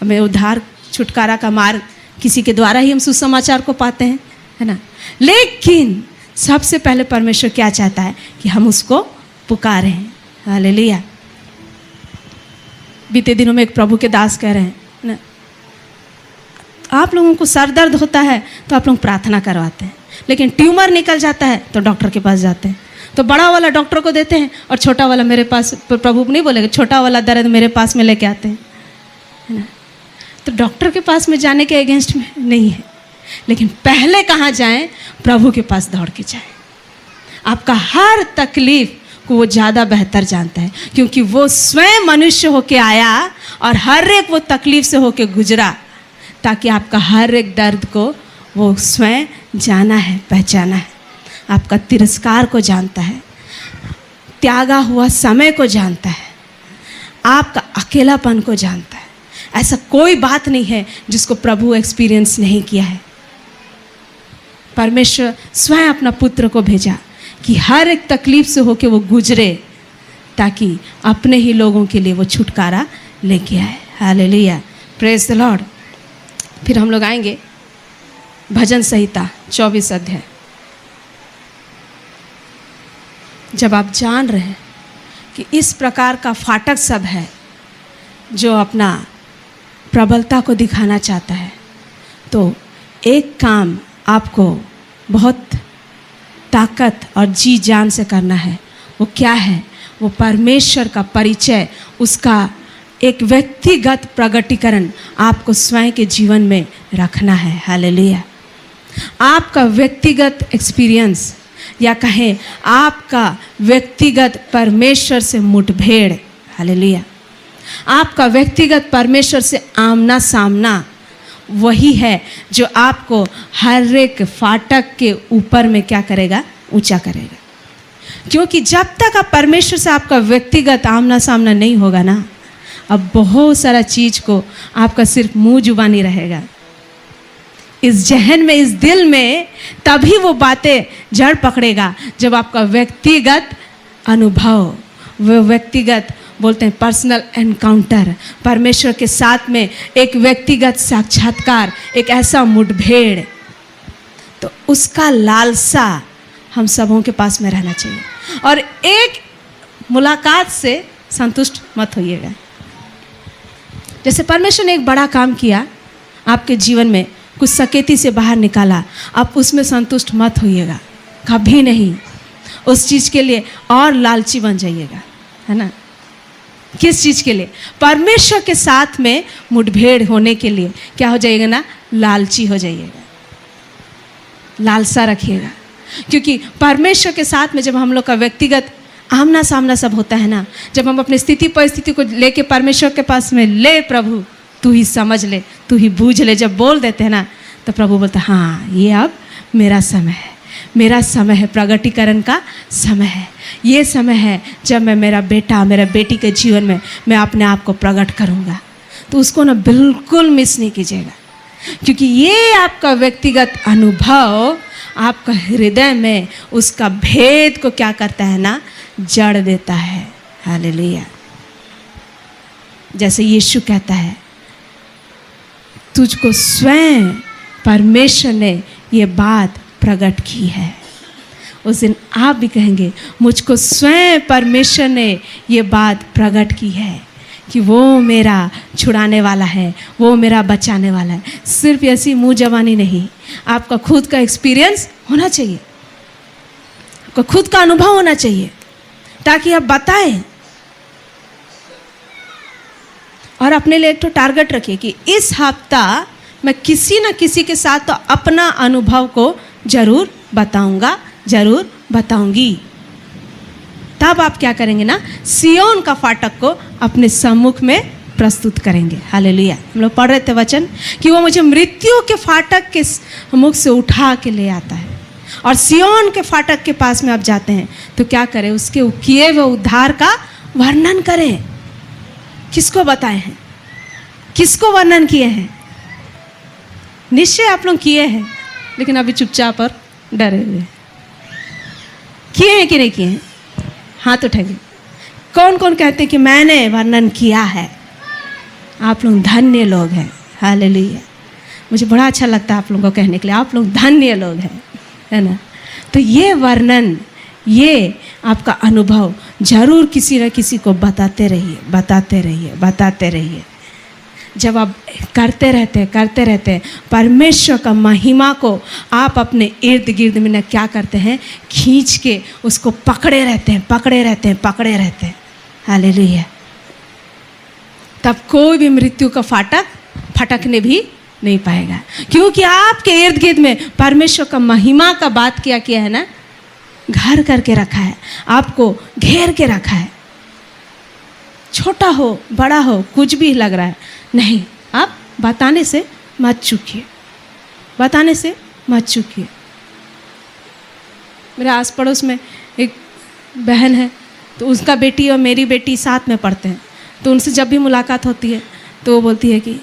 हमें उद्धार छुटकारा का मार्ग किसी के द्वारा ही हम सुसमाचार को पाते हैं, है ना? लेकिन सबसे पहले परमेश्वर क्या चाहता है कि हम उसको पुकारें। हालेलुया। बीते दिनों में एक प्रभु के दास कह रहे हैं ना, आप लोगों को सर दर्द होता है तो आप लोग प्रार्थना करवाते हैं, लेकिन ट्यूमर निकल जाता है तो डॉक्टर के पास जाते हैं, तो बड़ा वाला डॉक्टर को देते हैं और छोटा वाला मेरे पास, प्रभु नहीं बोलेगा, छोटा वाला दर्द मेरे पास में लेके आते हैं, है ना? तो डॉक्टर के पास में जाने के अगेंस्ट में नहीं है, लेकिन पहले कहाँ जाएं? प्रभु के पास दौड़ के जाएं। आपका हर तकलीफ को वो ज़्यादा बेहतर जानता है, क्योंकि वो स्वयं मनुष्य होके आया और हर एक वो तकलीफ से होके गुजरा, ताकि आपका हर एक दर्द को वो स्वयं जाना है, पहचाना है। आपका तिरस्कार को जानता है, त्यागा हुआ समय को जानता है, आपका अकेलापन को जानता है। ऐसा कोई बात नहीं है जिसको प्रभु एक्सपीरियंस नहीं किया है। परमेश्वर स्वयं अपना पुत्र को भेजा कि हर एक तकलीफ से होके वो गुजरे, ताकि अपने ही लोगों के लिए वो छुटकारा लेके आए। Hallelujah, praise the Lord. फिर हम लोग आएंगे भजन संहिता 24 अध्याय। जब आप जान रहे हैं कि इस प्रकार का फाटक सब है जो अपना प्रबलता को दिखाना चाहता है, तो एक काम आपको बहुत ताकत और जी जान से करना है। वो क्या है? वो परमेश्वर का परिचय, उसका एक व्यक्तिगत प्रगटीकरण आपको स्वयं के जीवन में रखना है। हालेलुया। आपका व्यक्तिगत एक्सपीरियंस, या कहें आपका व्यक्तिगत परमेश्वर से मुठभेड़, हालेलुया, आपका व्यक्तिगत परमेश्वर से आमना सामना, वही है जो आपको हर एक फाटक के ऊपर में क्या करेगा? ऊंचा करेगा। क्योंकि जब तक आप परमेश्वर से आपका व्यक्तिगत आमना सामना नहीं होगा ना, अब बहुत सारा चीज को आपका सिर्फ मुंह जुबानी रहेगा। इस जहन में, इस दिल में तभी वो बातें जड़ पकड़ेगा जब आपका व्यक्तिगत अनुभव, वो व्यक्तिगत बोलते हैं पर्सनल एनकाउंटर, परमेश्वर के साथ में एक व्यक्तिगत साक्षात्कार, एक ऐसा मुठभेड़, तो उसका लालसा हम सबों के पास में रहना चाहिए। और एक मुलाकात से संतुष्ट मत होइएगा। जैसे परमेश्वर ने एक बड़ा काम किया आपके जीवन में, कुछ सकेती से बाहर निकाला, आप उसमें संतुष्ट मत होइएगा, कभी नहीं। उस चीज़ के लिए और लालची बन जाइएगा, है ना। किस चीज़ के लिए? परमेश्वर के साथ में मुठभेड़ होने के लिए क्या हो जाइएगा ना? लालची हो जाइएगा, लालसा रखिएगा। क्योंकि परमेश्वर के साथ में जब हम लोग का व्यक्तिगत आमना सामना सब होता है ना, जब हम अपनी स्थिति परिस्थिति को लेके परमेश्वर के पास में, ले प्रभु तू ही समझ ले, तू ही बूझ ले, जब बोल देते हैं ना, तो प्रभु बोलता है हाँ ये अब मेरा समय है, मेरा समय है, प्रगटीकरण का समय है। ये समय है जब मैं मेरा बेटा, मेरा बेटी के जीवन में मैं अपने आप को प्रकट करूँगा। तो उसको ना बिल्कुल मिस नहीं कीजिएगा, क्योंकि ये आपका व्यक्तिगत अनुभव आपका हृदय में उसका भेद को क्या करता है ना? जड़ देता है। हालेलुया। जैसे यीशु कहता है, तुझको स्वयं परमेश्वर ने ये बात प्रकट की है। उस दिन आप भी कहेंगे, मुझको स्वयं परमेश्वर ने ये बात प्रकट की है कि वो मेरा छुड़ाने वाला है, वो मेरा बचाने वाला है। सिर्फ ऐसी मुंह जबानी नहीं, आपका खुद का एक्सपीरियंस होना चाहिए, आपका खुद का अनुभव होना चाहिए, ताकि आप बताएं। और अपने लिए एक तो टारगेट रखिए कि इस हफ्ता मैं किसी न किसी के साथ तो अपना अनुभव को जरूर बताऊंगा, जरूर बताऊंगी। तब आप क्या करेंगे ना? सियोन का फाटक को अपने सम्मुख में प्रस्तुत करेंगे। हालेलुया। हम लोग पढ़ रहे थे वचन कि वो मुझे मृत्यु के फाटक के मुख से उठा के ले आता है, और सियोन के फाटक के पास में आप जाते हैं तो क्या करें? उसके किए हुए उद्धार का वर्णन करें। किसको बताए हैं? किसको वर्णन किए हैं? निश्चय आप लोग किए हैं, लेकिन अभी चुपचाप और डरे हुए। किए हैं कि नहीं किए हैं? हाथ उठाइए। कौन कौन कहते हैं कि मैंने वर्णन किया है? आप लोग धन्य लोग हैं। हालेलुया। मुझे बड़ा अच्छा लगता है आप लोगों को कहने के लिए, आप लोग धन्य लोग हैं, है ना। तो ये वर्णन, ये आपका अनुभव जरूर किसी न किसी को बताते रहिए, बताते रहिए, बताते रहिए। जब आप करते रहते हैं परमेश्वर का महिमा को आप अपने इर्द गिर्द में न क्या करते हैं? खींच के उसको पकड़े रहते हैं। हालेलुया। तब कोई भी मृत्यु का फाटक फटकने भी नहीं पाएगा, क्योंकि आपके इर्द गिर्द में परमेश्वर का महिमा का बात क्या किया है ना? घर करके रखा है, आपको घेर के रखा है। छोटा हो बड़ा हो कुछ भी लग रहा है, नहीं, आप बताने से मत चूकिए, बताने से मत चूकिए। मेरे आस पड़ोस में एक बहन है, तो उसका बेटी और मेरी बेटी साथ में पढ़ते हैं, तो उनसे जब भी मुलाकात होती है तो वो बोलती है कि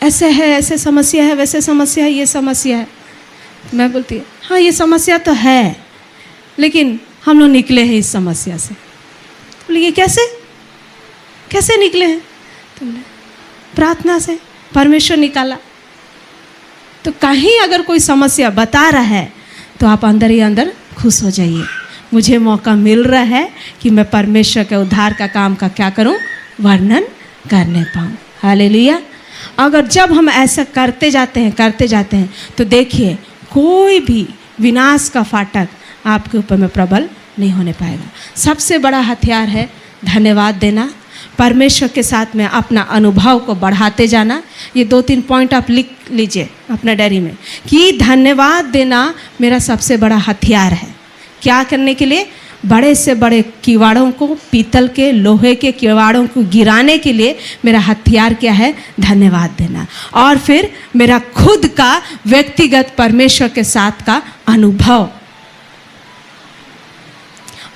ऐसे है, ऐसे समस्या है, वैसे समस्या है, ये समस्या है। मैं बोलती है हाँ ये समस्या तो है, लेकिन हम लोग निकले हैं इस समस्या से। बोली ये कैसे कैसे निकले हैं? तुमने प्रार्थना से परमेश्वर निकाला। तो कहीं अगर कोई समस्या बता रहा है तो आप अंदर ही अंदर खुश हो जाइए, मुझे मौका मिल रहा है कि मैं परमेश्वर के उद्धार का काम का क्या करूं, वर्णन करने पाऊं। हालेलुया। अगर जब हम ऐसा करते जाते हैं तो देखिए कोई भी विनाश का फाटक आपके ऊपर में प्रबल नहीं होने पाएगा। सबसे बड़ा हथियार है धन्यवाद देना, परमेश्वर के साथ में अपना अनुभव को बढ़ाते जाना। ये 2-3 पॉइंट आप लिख लीजिए अपना डायरी में कि धन्यवाद देना मेरा सबसे बड़ा हथियार है। क्या करने के लिए? बड़े से बड़े किवाड़ों को, पीतल के लोहे के किवाड़ों को गिराने के लिए मेरा हथियार क्या है? धन्यवाद देना। और फिर मेरा खुद का व्यक्तिगत परमेश्वर के साथ का अनुभव,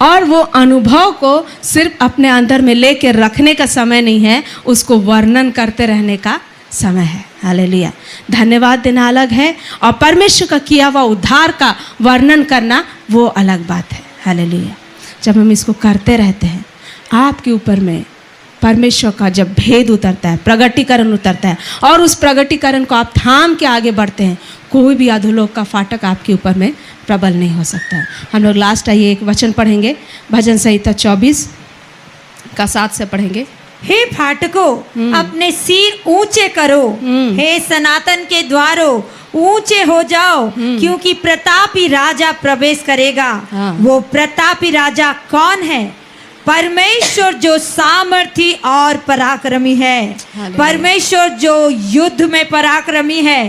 और वो अनुभव को सिर्फ अपने अंदर में लेके रखने का समय नहीं है, उसको वर्णन करते रहने का समय है। हालेलुया। धन्यवाद देना अलग है और परमेश्वर का किया हुआ उद्धार का वर्णन करना वो अलग बात है। हालेलुया। जब हम इसको करते रहते हैं, आपके ऊपर में परमेश्वर का जब भेद उतरता है, प्रगटीकरण उतरता है, और उस प्रगटीकरण को आप थाम के आगे बढ़ते हैं, कोई भी अधोलोक का फाटक आपके ऊपर में प्रबल नहीं हो सकता है। हम लोग लास्ट आइए एक वचन पढ़ेंगे, भजन संहिता 24 का 7 से पढ़ेंगे। हे फाटकों अपने सिर ऊंचे करो, हे सनातन के द्वारों ऊंचे हो जाओ, क्योंकि प्रतापी राजा प्रवेश करेगा। हाँ। वो प्रतापी राजा कौन है? परमेश्वर जो सामर्थी और पराक्रमी है, परमेश्वर जो युद्ध में पराक्रमी है।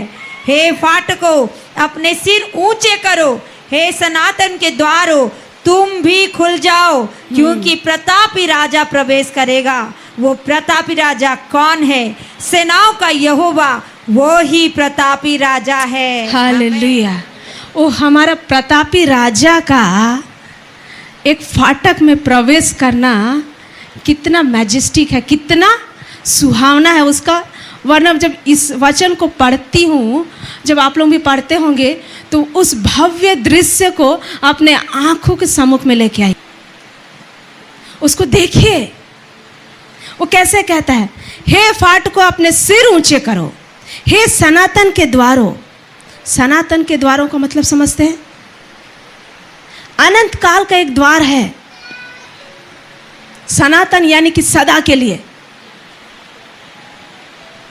हे फाटकों अपने सिर ऊंचे करो, हे सनातन के द्वारों तुम भी खुल जाओ, क्योंकि प्रतापी राजा प्रवेश करेगा। वो प्रतापी राजा कौन है? सेनाओं का यहोवा, वो ही प्रतापी राजा है। हालेलुया। ओ हमारा प्रतापी राजा का एक फाटक में प्रवेश करना कितना मैजेस्टिक है, कितना सुहावना है। उसका वर्णन जब इस वचन को पढ़ती हूँ, जब आप लोग भी पढ़ते होंगे, तो उस भव्य दृश्य को अपने आंखों के सम्मुख में लेके आई। उसको देखिए, वो कैसे कहता है, हे फाटकों अपने सिर ऊंचे करो, हे सनातन के द्वारों। सनातन के द्वारों का मतलब समझते हैं? अनंत काल का एक द्वार है। सनातन यानी कि सदा के लिए।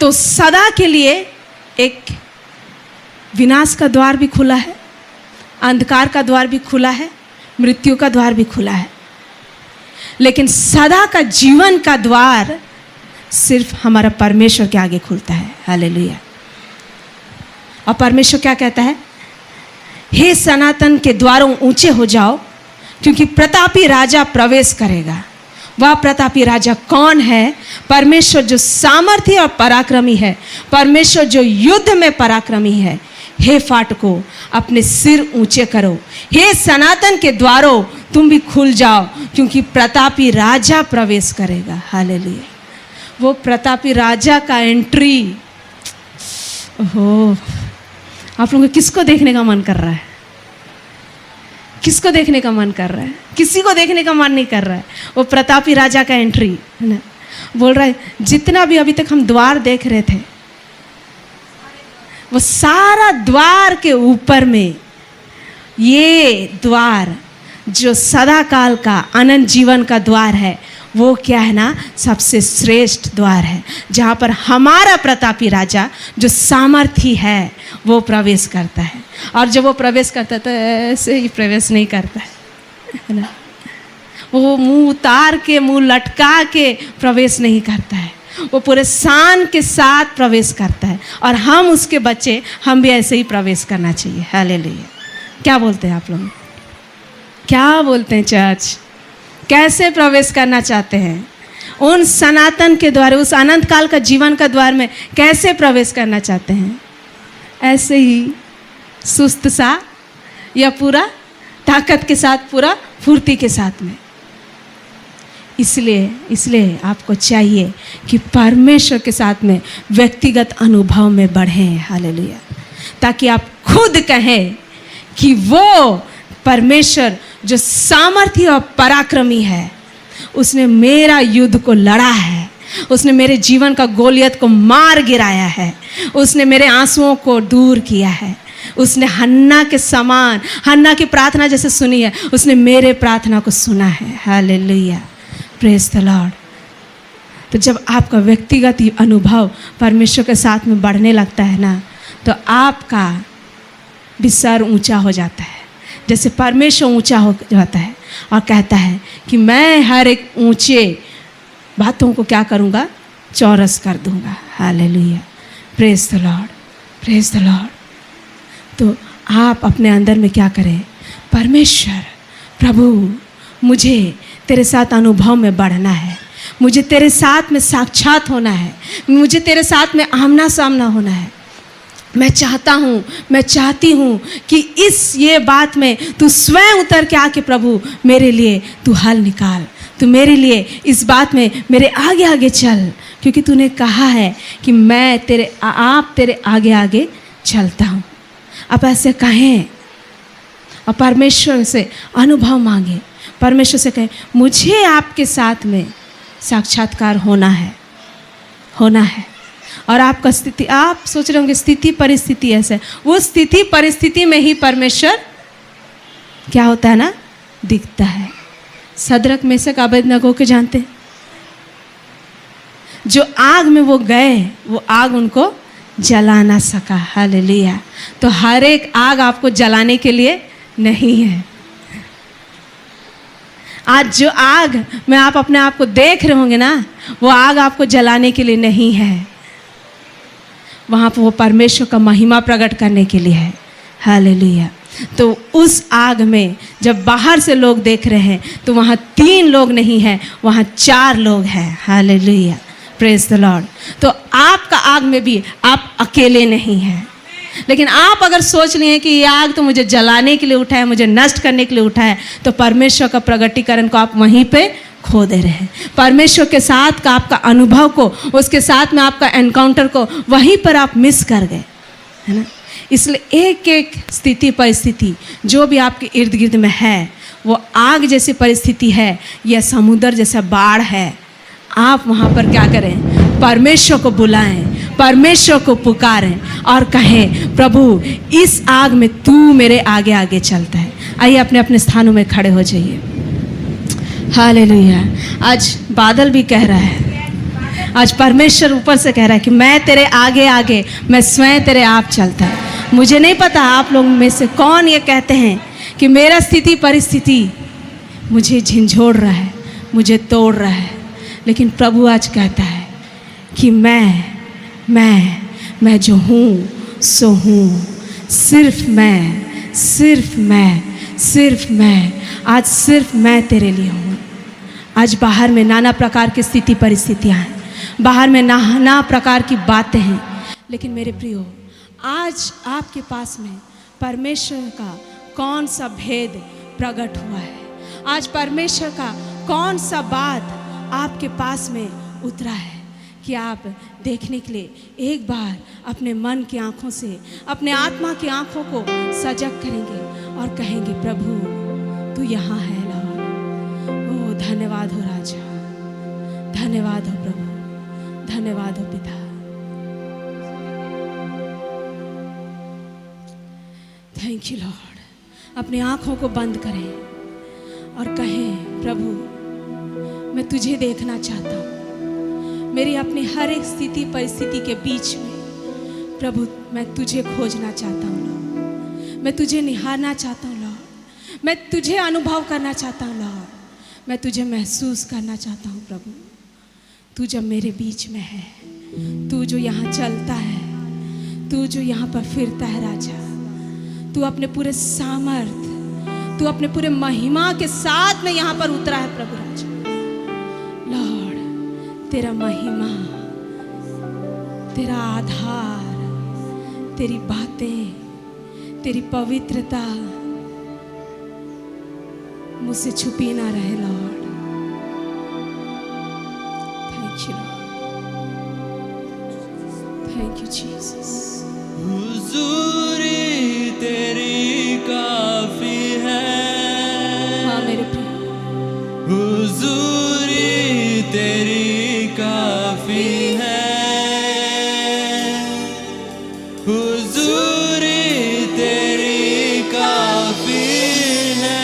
तो सदा के लिए एक विनाश का द्वार भी खुला है, अंधकार का द्वार भी खुला है, मृत्यु का द्वार भी खुला है, लेकिन सदा का जीवन का द्वार सिर्फ हमारा परमेश्वर के आगे खुलता है। हालेलुया। और परमेश्वर क्या कहता है? हे सनातन के द्वारों ऊंचे हो जाओ, क्योंकि प्रतापी राजा प्रवेश करेगा। वह प्रतापी राजा कौन है? परमेश्वर जो सामर्थी और पराक्रमी है, परमेश्वर जो युद्ध में पराक्रमी है। हे फाटकों अपने सिर ऊंचे करो, हे सनातन के द्वारों तुम भी खुल जाओ, क्योंकि प्रतापी राजा प्रवेश करेगा। हालेलुया। वो प्रतापी राजा का एंट्री, ओहो, आप लोगों को किसको देखने का मन कर रहा है? किसको देखने का मन कर रहा है? किसी को देखने का मन नहीं कर रहा है। वो प्रतापी राजा का एंट्री है ना, बोल रहा है जितना भी अभी तक हम द्वार देख रहे थे, वो सारा द्वार के ऊपर में ये द्वार जो सदा काल का अनंत जीवन का द्वार है, वो क्या है ना, सबसे श्रेष्ठ द्वार है, जहाँ पर हमारा प्रतापी राजा जो सामर्थी है वो प्रवेश करता है। और जब वो प्रवेश करता है तो ऐसे ही प्रवेश नहीं करता है ना, वो मुंह उतार के, मुंह लटका के प्रवेश नहीं करता है, वो पूरे शान के साथ प्रवेश करता है। और हम उसके बच्चे, हम भी ऐसे ही प्रवेश करना चाहिए। हालेलुया। क्या बोलते हैं आप लोग? क्या बोलते हैं चर्च? कैसे प्रवेश करना चाहते हैं? उन सनातन के द्वार, उस अनंत काल का जीवन का द्वार में कैसे प्रवेश करना चाहते हैं? ऐसे ही सुस्त सा या पूरा ताकत के साथ, पूरा फुर्ती के साथ में? इसलिए आपको चाहिए कि परमेश्वर के साथ में व्यक्तिगत अनुभव में बढ़ें। हालेलुया। ताकि आप खुद कहें कि वो परमेश्वर जो सामर्थी और पराक्रमी है, उसने मेरा युद्ध को लड़ा है, उसने मेरे जीवन का गोलियत को मार गिराया है, उसने मेरे आंसुओं को दूर किया है, उसने हन्ना के समान, हन्ना की प्रार्थना जैसे सुनी है, उसने मेरे प्रार्थना को सुना है। Hallelujah, praise the Lord. तो जब आपका व्यक्तिगत अनुभव परमेश्वर के साथ में बढ़ने लगता है ना, तो आपका भी सर ऊंचा हो जाता है। जैसे परमेश्वर ऊंचा हो जाता है और कहता है कि मैं हर एक ऊंचे बातों को क्या करूँगा? चौरस कर दूँगा। Hallelujah, praise the Lord, praise the Lord. तो आप अपने अंदर में क्या करें? परमेश्वर, प्रभु, मुझे तेरे साथ अनुभव में बढ़ना है, मुझे तेरे साथ में साक्षात होना है, मुझे तेरे साथ में आमना सामना होना है। मैं चाहता हूँ, मैं चाहती हूँ कि ये बात में तू स्वयं उतर के आके प्रभु मेरे लिए तू हल निकाल, तू मेरे लिए इस बात में मेरे आगे आगे चल, क्योंकि तूने कहा है कि मैं तेरे आगे आगे चलता हूँ। आप ऐसे कहें और परमेश्वर से अनुभव मांगे, परमेश्वर से कहें मुझे आपके साथ में साक्षात्कार होना है। और आपका स्थिति, आप सोच रहे होंगे स्थिति परिस्थिति ऐसे, वो स्थिति परिस्थिति में ही परमेश्वर क्या होता है ना, दिखता है। सदरक मेशक अबेदनगो के जानते हैं? जो आग में वो गए, वो आग उनको जला ना सका। हालेलुया। तो हर एक आग आपको जलाने के लिए नहीं है। आज जो आग में आप अपने आप को देख रहे होंगे ना, वो आग आपको जलाने के लिए नहीं है, वहाँ पर वो परमेश्वर का महिमा प्रकट करने के लिए है। हालेलुया। तो उस आग में जब बाहर से लोग देख रहे हैं, तो वहाँ 3 लोग नहीं हैं, वहाँ 4 लोग हैं। Hallelujah, praise the Lord. तो आपका आग में भी आप अकेले नहीं हैं। लेकिन आप अगर सोच लिए कि ये आग तो मुझे जलाने के लिए उठा है, मुझे नष्ट करने के लिए उठा है, तो परमेश्वर का प्रगटीकरण को आप वहीं पे खो दे रहे हैं। परमेश्वर के साथ का आपका अनुभव को, उसके साथ में आपका एनकाउंटर को वहीं पर आप मिस कर गए, है ना। इसलिए एक एक स्थिति परिस्थिति जो भी आपके इर्द गिर्द में है, वो आग जैसी परिस्थिति है या समुद्र जैसा बाढ़ है, आप वहाँ पर क्या करें? परमेश्वर को बुलाएं, परमेश्वर को पुकारें और कहें प्रभु इस आग में तू मेरे आगे आगे चलता है। आइए अपने अपने स्थानों में खड़े हो जाइए। हालेलुया। आज बादल भी कह रहा है, आज परमेश्वर ऊपर से कह रहा है कि मैं तेरे आगे आगे, मैं स्वयं तेरे आप चलता है। मुझे नहीं पता आप लोग में से कौन ये कहते हैं कि मेरा स्थिति परिस्थिति मुझे झिंझोड़ रहा है, मुझे तोड़ रहा है, लेकिन प्रभु आज कहता है कि मैं जो हूँ सो हूँ, सिर्फ मैं, आज सिर्फ मैं तेरे लिए हूँ। आज बाहर में नाना प्रकार की स्थिति परिस्थितियाँ हैं, बाहर में नाना प्रकार की बातें हैं, लेकिन मेरे प्रियो, आज आपके पास में परमेश्वर का कौन सा भेद प्रकट हुआ है? आज परमेश्वर का कौन सा बात आपके पास में उतरा है कि आप देखने के लिए एक बार अपने मन की आँखों से, अपने आत्मा की आँखों को सजग करेंगे और कहेंगे प्रभु तू यहाँ है लॉर्ड। ओ धन्यवाद हो राजा, धन्यवाद हो प्रभु, धन्यवाद हो पिता। Thank you Lord. अपनी आँखों को बंद करें और कहें प्रभु मैं तुझे देखना चाहता हूँ, मेरी अपनी हर एक स्थिति परिस्थिति के बीच में प्रभु मैं तुझे खोजना चाहता हूँ लॉर्ड, मैं तुझे निहारना चाहता हूँ लॉर्ड, मैं तुझे अनुभव करना चाहता हूँ लॉर्ड, मैं तुझे महसूस करना चाहता हूँ प्रभु। तू जब मेरे बीच में है, तू जो यहाँ चलता है, तू जो यहाँ पर फिरता है राजा, तू अपने पूरे सामर्थ, तू अपने पूरे महिमा के साथ में यहाँ पर उतरा है प्रभु राजा। लॉर्ड, तेरा महिमा, तेरा आधार, तेरी बातें, तेरी पवित्रता मुझसे छुपी ना रहे Lord. Thank you, thank you Jesus. हुजूरी तेरी काफी है, हाँ मेरे प्रिय, हुजूरी तेरी काफी है, हुजूरी तेरी काफी है,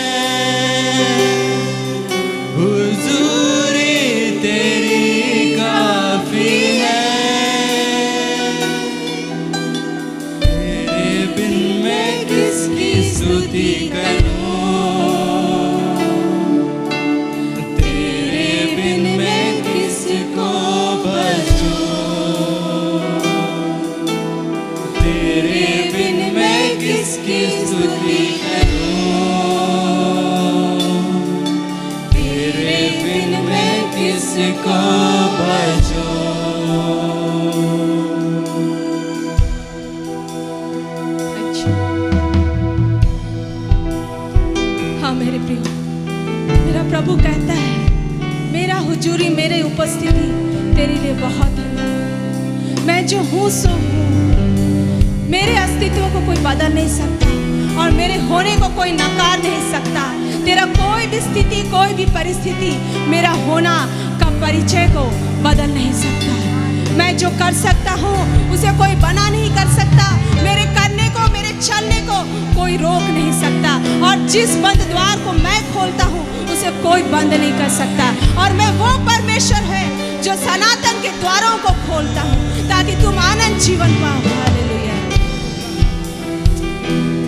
हुजूरी तेरी काफी है। तेरे बिन मैं किसकी स्तुति करूं, तेरे बिन मैं किसको भजूं, तेरे बिन मैं किसकी स्तुति करूं, तेरे बिन मैं किसको भजूं। Thank you. हाँ मेरे प्रिय, मेरा प्रभु कहता है मेरा हुजूरी, मेरे उपस्थिति तेरे लिए बहुत है। मैं जो हूँ सो हूँ, मेरे अस्तित्व को कोई बदल नहीं सकता और मेरे होने को कोई नकार नहीं सकता। तेरा कोई भी स्थिति, कोई भी परिस्थिति मेरा होना का परिचय को बदल नहीं सकता। मैं जो कर सकता हूँ उसे कोई बना नहीं कर सकता। मेरे करने को, मेरे चलने को कोई रोक नहीं सकता। और जिस बंद द्वार को मैं खोलता हूँ उसे कोई बंद नहीं कर सकता। और मैं वो परमेश्वर है जो सनातन के द्वारों को खोलता हूँ ताकि तुम आनंद जीवन पाओ। Hallelujah,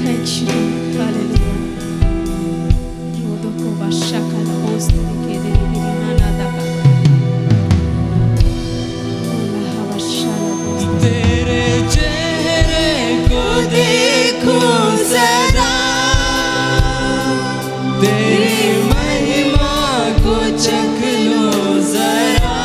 thank you, hallelujah. रोदो को वर्षा का पोस्ट के दे ना दाका ओला वर्षा पोस्ट। तेरे चेहरे को देखूं जरा, तेरी महिमा को चख लूं जरा,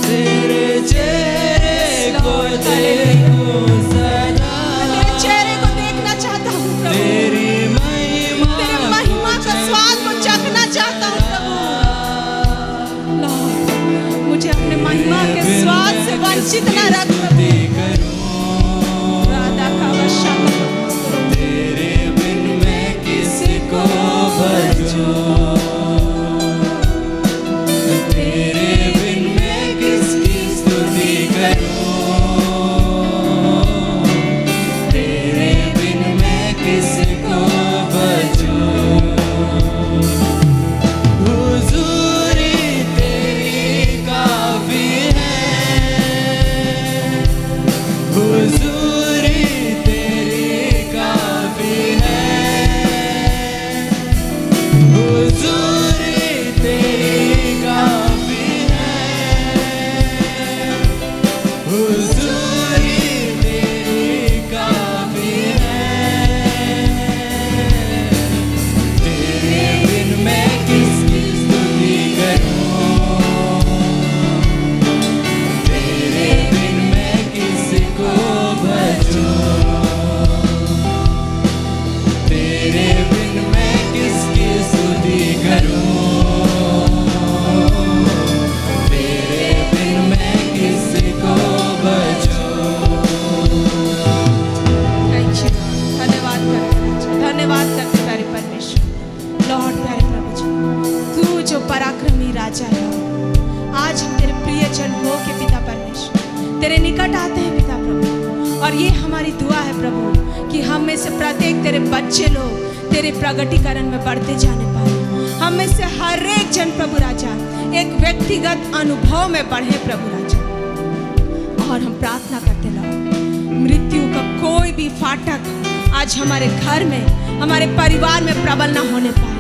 तेरे चेहरे को देखूं जरा, तेरे चेहरे को देखना चाहता हूँ प्रभु, तेरी तेरे महिमा का स्वाद को चखना चाहता हूँ प्रभु। लॉर्ड, मुझे अपने महिमा के स्वाद से वंचित न रख प्रभु। राधा का वर्षा का तेरे बिन मैं किसको भजूं, तेरे बिन मैं किसकी स्तुति करूं, तेरे बिन मैं किसको भजूं। हुजूरी तेरी काफी है, हुजूरी तेरी काफी है, हुजूरी तेरी काफी है, हुजूरी तेरी काफी है। तेरे बिन मैं किसकी स्तुति करूं, तेरे बिन मैं किसको भजूं, तेरे बिन मैं किसकी स्तुति करूं, तेरे बिन मैं किसको भजूं। थैंक यू, धन्यवाद करते, धन्यवाद करते प्यारे परमेश्वर। लॉर्ड प्यारे प्रभु जी, तू जो पराक्रमी राजा है, आज हम तेरे प्रिय जन हो के पिता परमेश्वर तेरे निकट आते हैं पिता प्रभु। और ये हमारी दुआ है प्रभु कि हम में से प्रत्येक तेरे बच्चे लोग तेरे प्रगटीकरण में बढ़ते जाने पाए। हम में से हर एक जन प्रभु राजा एक व्यक्तिगत अनुभव में बढ़े प्रभु राजा। और हम प्रार्थना करते लॉर्ड, मृत्यु का कोई भी फाटक आज हमारे घर में, हमारे परिवार में प्रबल न होने पाए।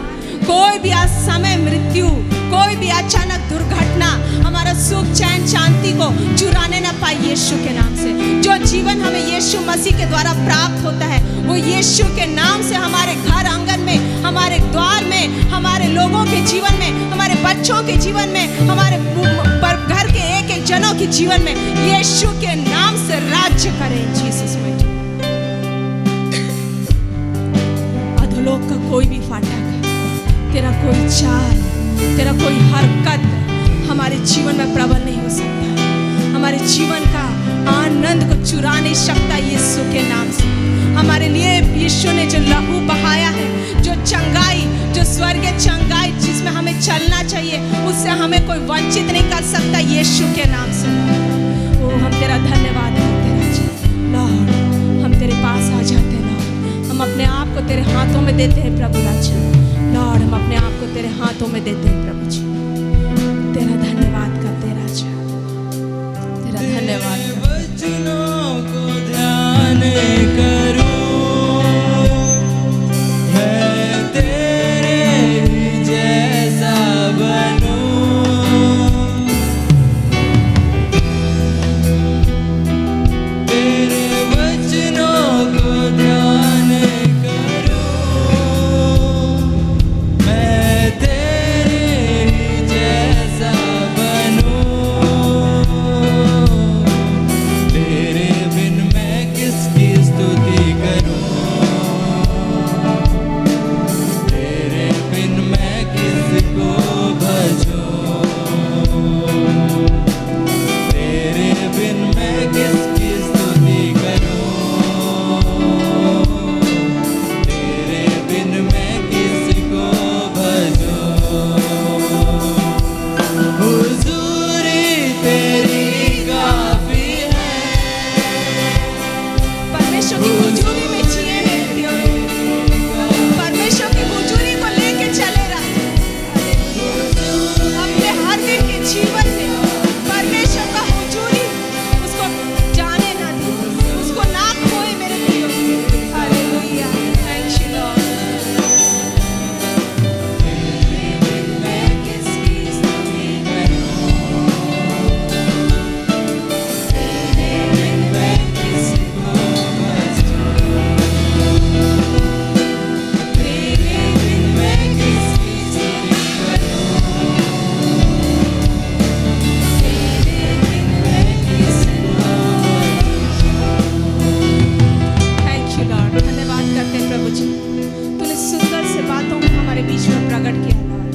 कोई भी असमय मृत्यु, कोई भी अचानक दुर्घटना हमारा सुख, चैन, शांति को चुराने न पाए यीशु के नाम से। जो जीवन हमें यीशु मसीह के द्वारा प्राप्त होता है। वो यीशु के नाम से हमारे घर आंगन में, हमारे द्वार में, हमारे लोगों के जीवन में, हमारे बच्चों के जीवन में, हमारे घर के एक एक जनों के जीवन में यीशु के नाम से राज्य करे। जीसस में अधोलोक का कोई भी फाटक, तेरा कोई चाल, तेरा कोई हरकत हमारे जीवन में प्रबल नहीं हो सकता। हमारे जीवन का आनंद को चुरा नहीं सकता यीशु के नाम से। हमारे लिए यीशु ने जो लहू बहाया है, जो चंगाई, जो स्वर्गीय चंगाई जिसमें हमें चलना चाहिए, उससे हमें कोई वंचित नहीं कर सकता यीशु के नाम से। ओ हम तेरा धन्यवाद करते हैं लॉर्ड, हम तेरे पास आ जाते हैं लॉर्ड। हम अपने आप को तेरे हाथों में देते हैं प्रभु राजा। लॉर्ड हम अपने आप को तेरे हाथों में देते हैं प्रभु जी। तेरा धन्यवाद करते हैं राजा, तेरा धन्यवाद। वचनों को ध्यान करूं, मैं तेरे ही जैसा बनूं। तेरे वचनों को ध्यान करूं, मैं तेरे ही जैसा बनूं। तेरे बिन मैं किसकी स्तुति करूं, तेरे बिन मैं किसको भजूं, तेरे बिन मैं किसकी स्तुति करूं, तेरे बिन मैं किसको भजूं। हुजूरी तेरी काफी है, परमेश्वर की हुजूरी में जिए रहते हो, परमेश्वर की हुजूरी को लेके चले रहे अपने हर दिन के जीवन में। परमेश्वर का हुजूरी उसको जाने ना दे, उसको ना खोए मेरे प्रियो। Hallelujah, thank you Lord. मैं किसकी स्तुति करूं, तेरे बिन मैं किसको भजूं, तेरे बिन मैं किसकी स्तुति करूं, तेरे बिन मैं किसको थैंक यू लॉर्ड। धन्यवाद करते हैं प्रभु जी, तूने सुंदर से बातों को हमारे बीच में प्रकट किया लॉर्ड।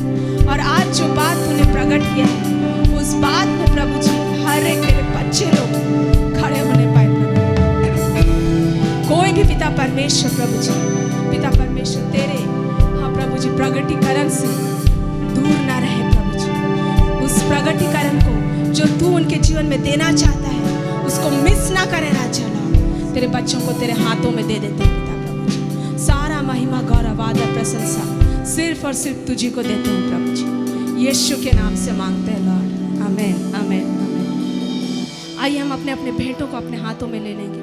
और आज जो बात तूने प्रकट किया है, उस बात में प्रभु जी हर एक तेरे बच्चे लोग खड़े होने पाए प्रभु। कोई भी पिता परमेश्वर प्रभु जी, पिता परमेश्वर तेरे हाँ प्रभु जी प्रगटीकरण से दूर ना रहे प्रभु जी। उस प्रगटीकरण को जो तू उनके जीवन में देना चाहता है, उसको मिस ना करे राजा लॉर्ड। तेरे बच्चों को तेरे हाथों में दे देते हैं पिता प्रभु जी। सारा महिमा गौरव आदर प्रशंसा सिर्फ और सिर्फ तुझी को देते हैं प्रभु जी। यीशु के नाम से मांगते हैं लॉर्ड, आमेन आमेन आमेन। आइए हम अपने अपने भेंटों को अपने हाथों में ले लेंगे।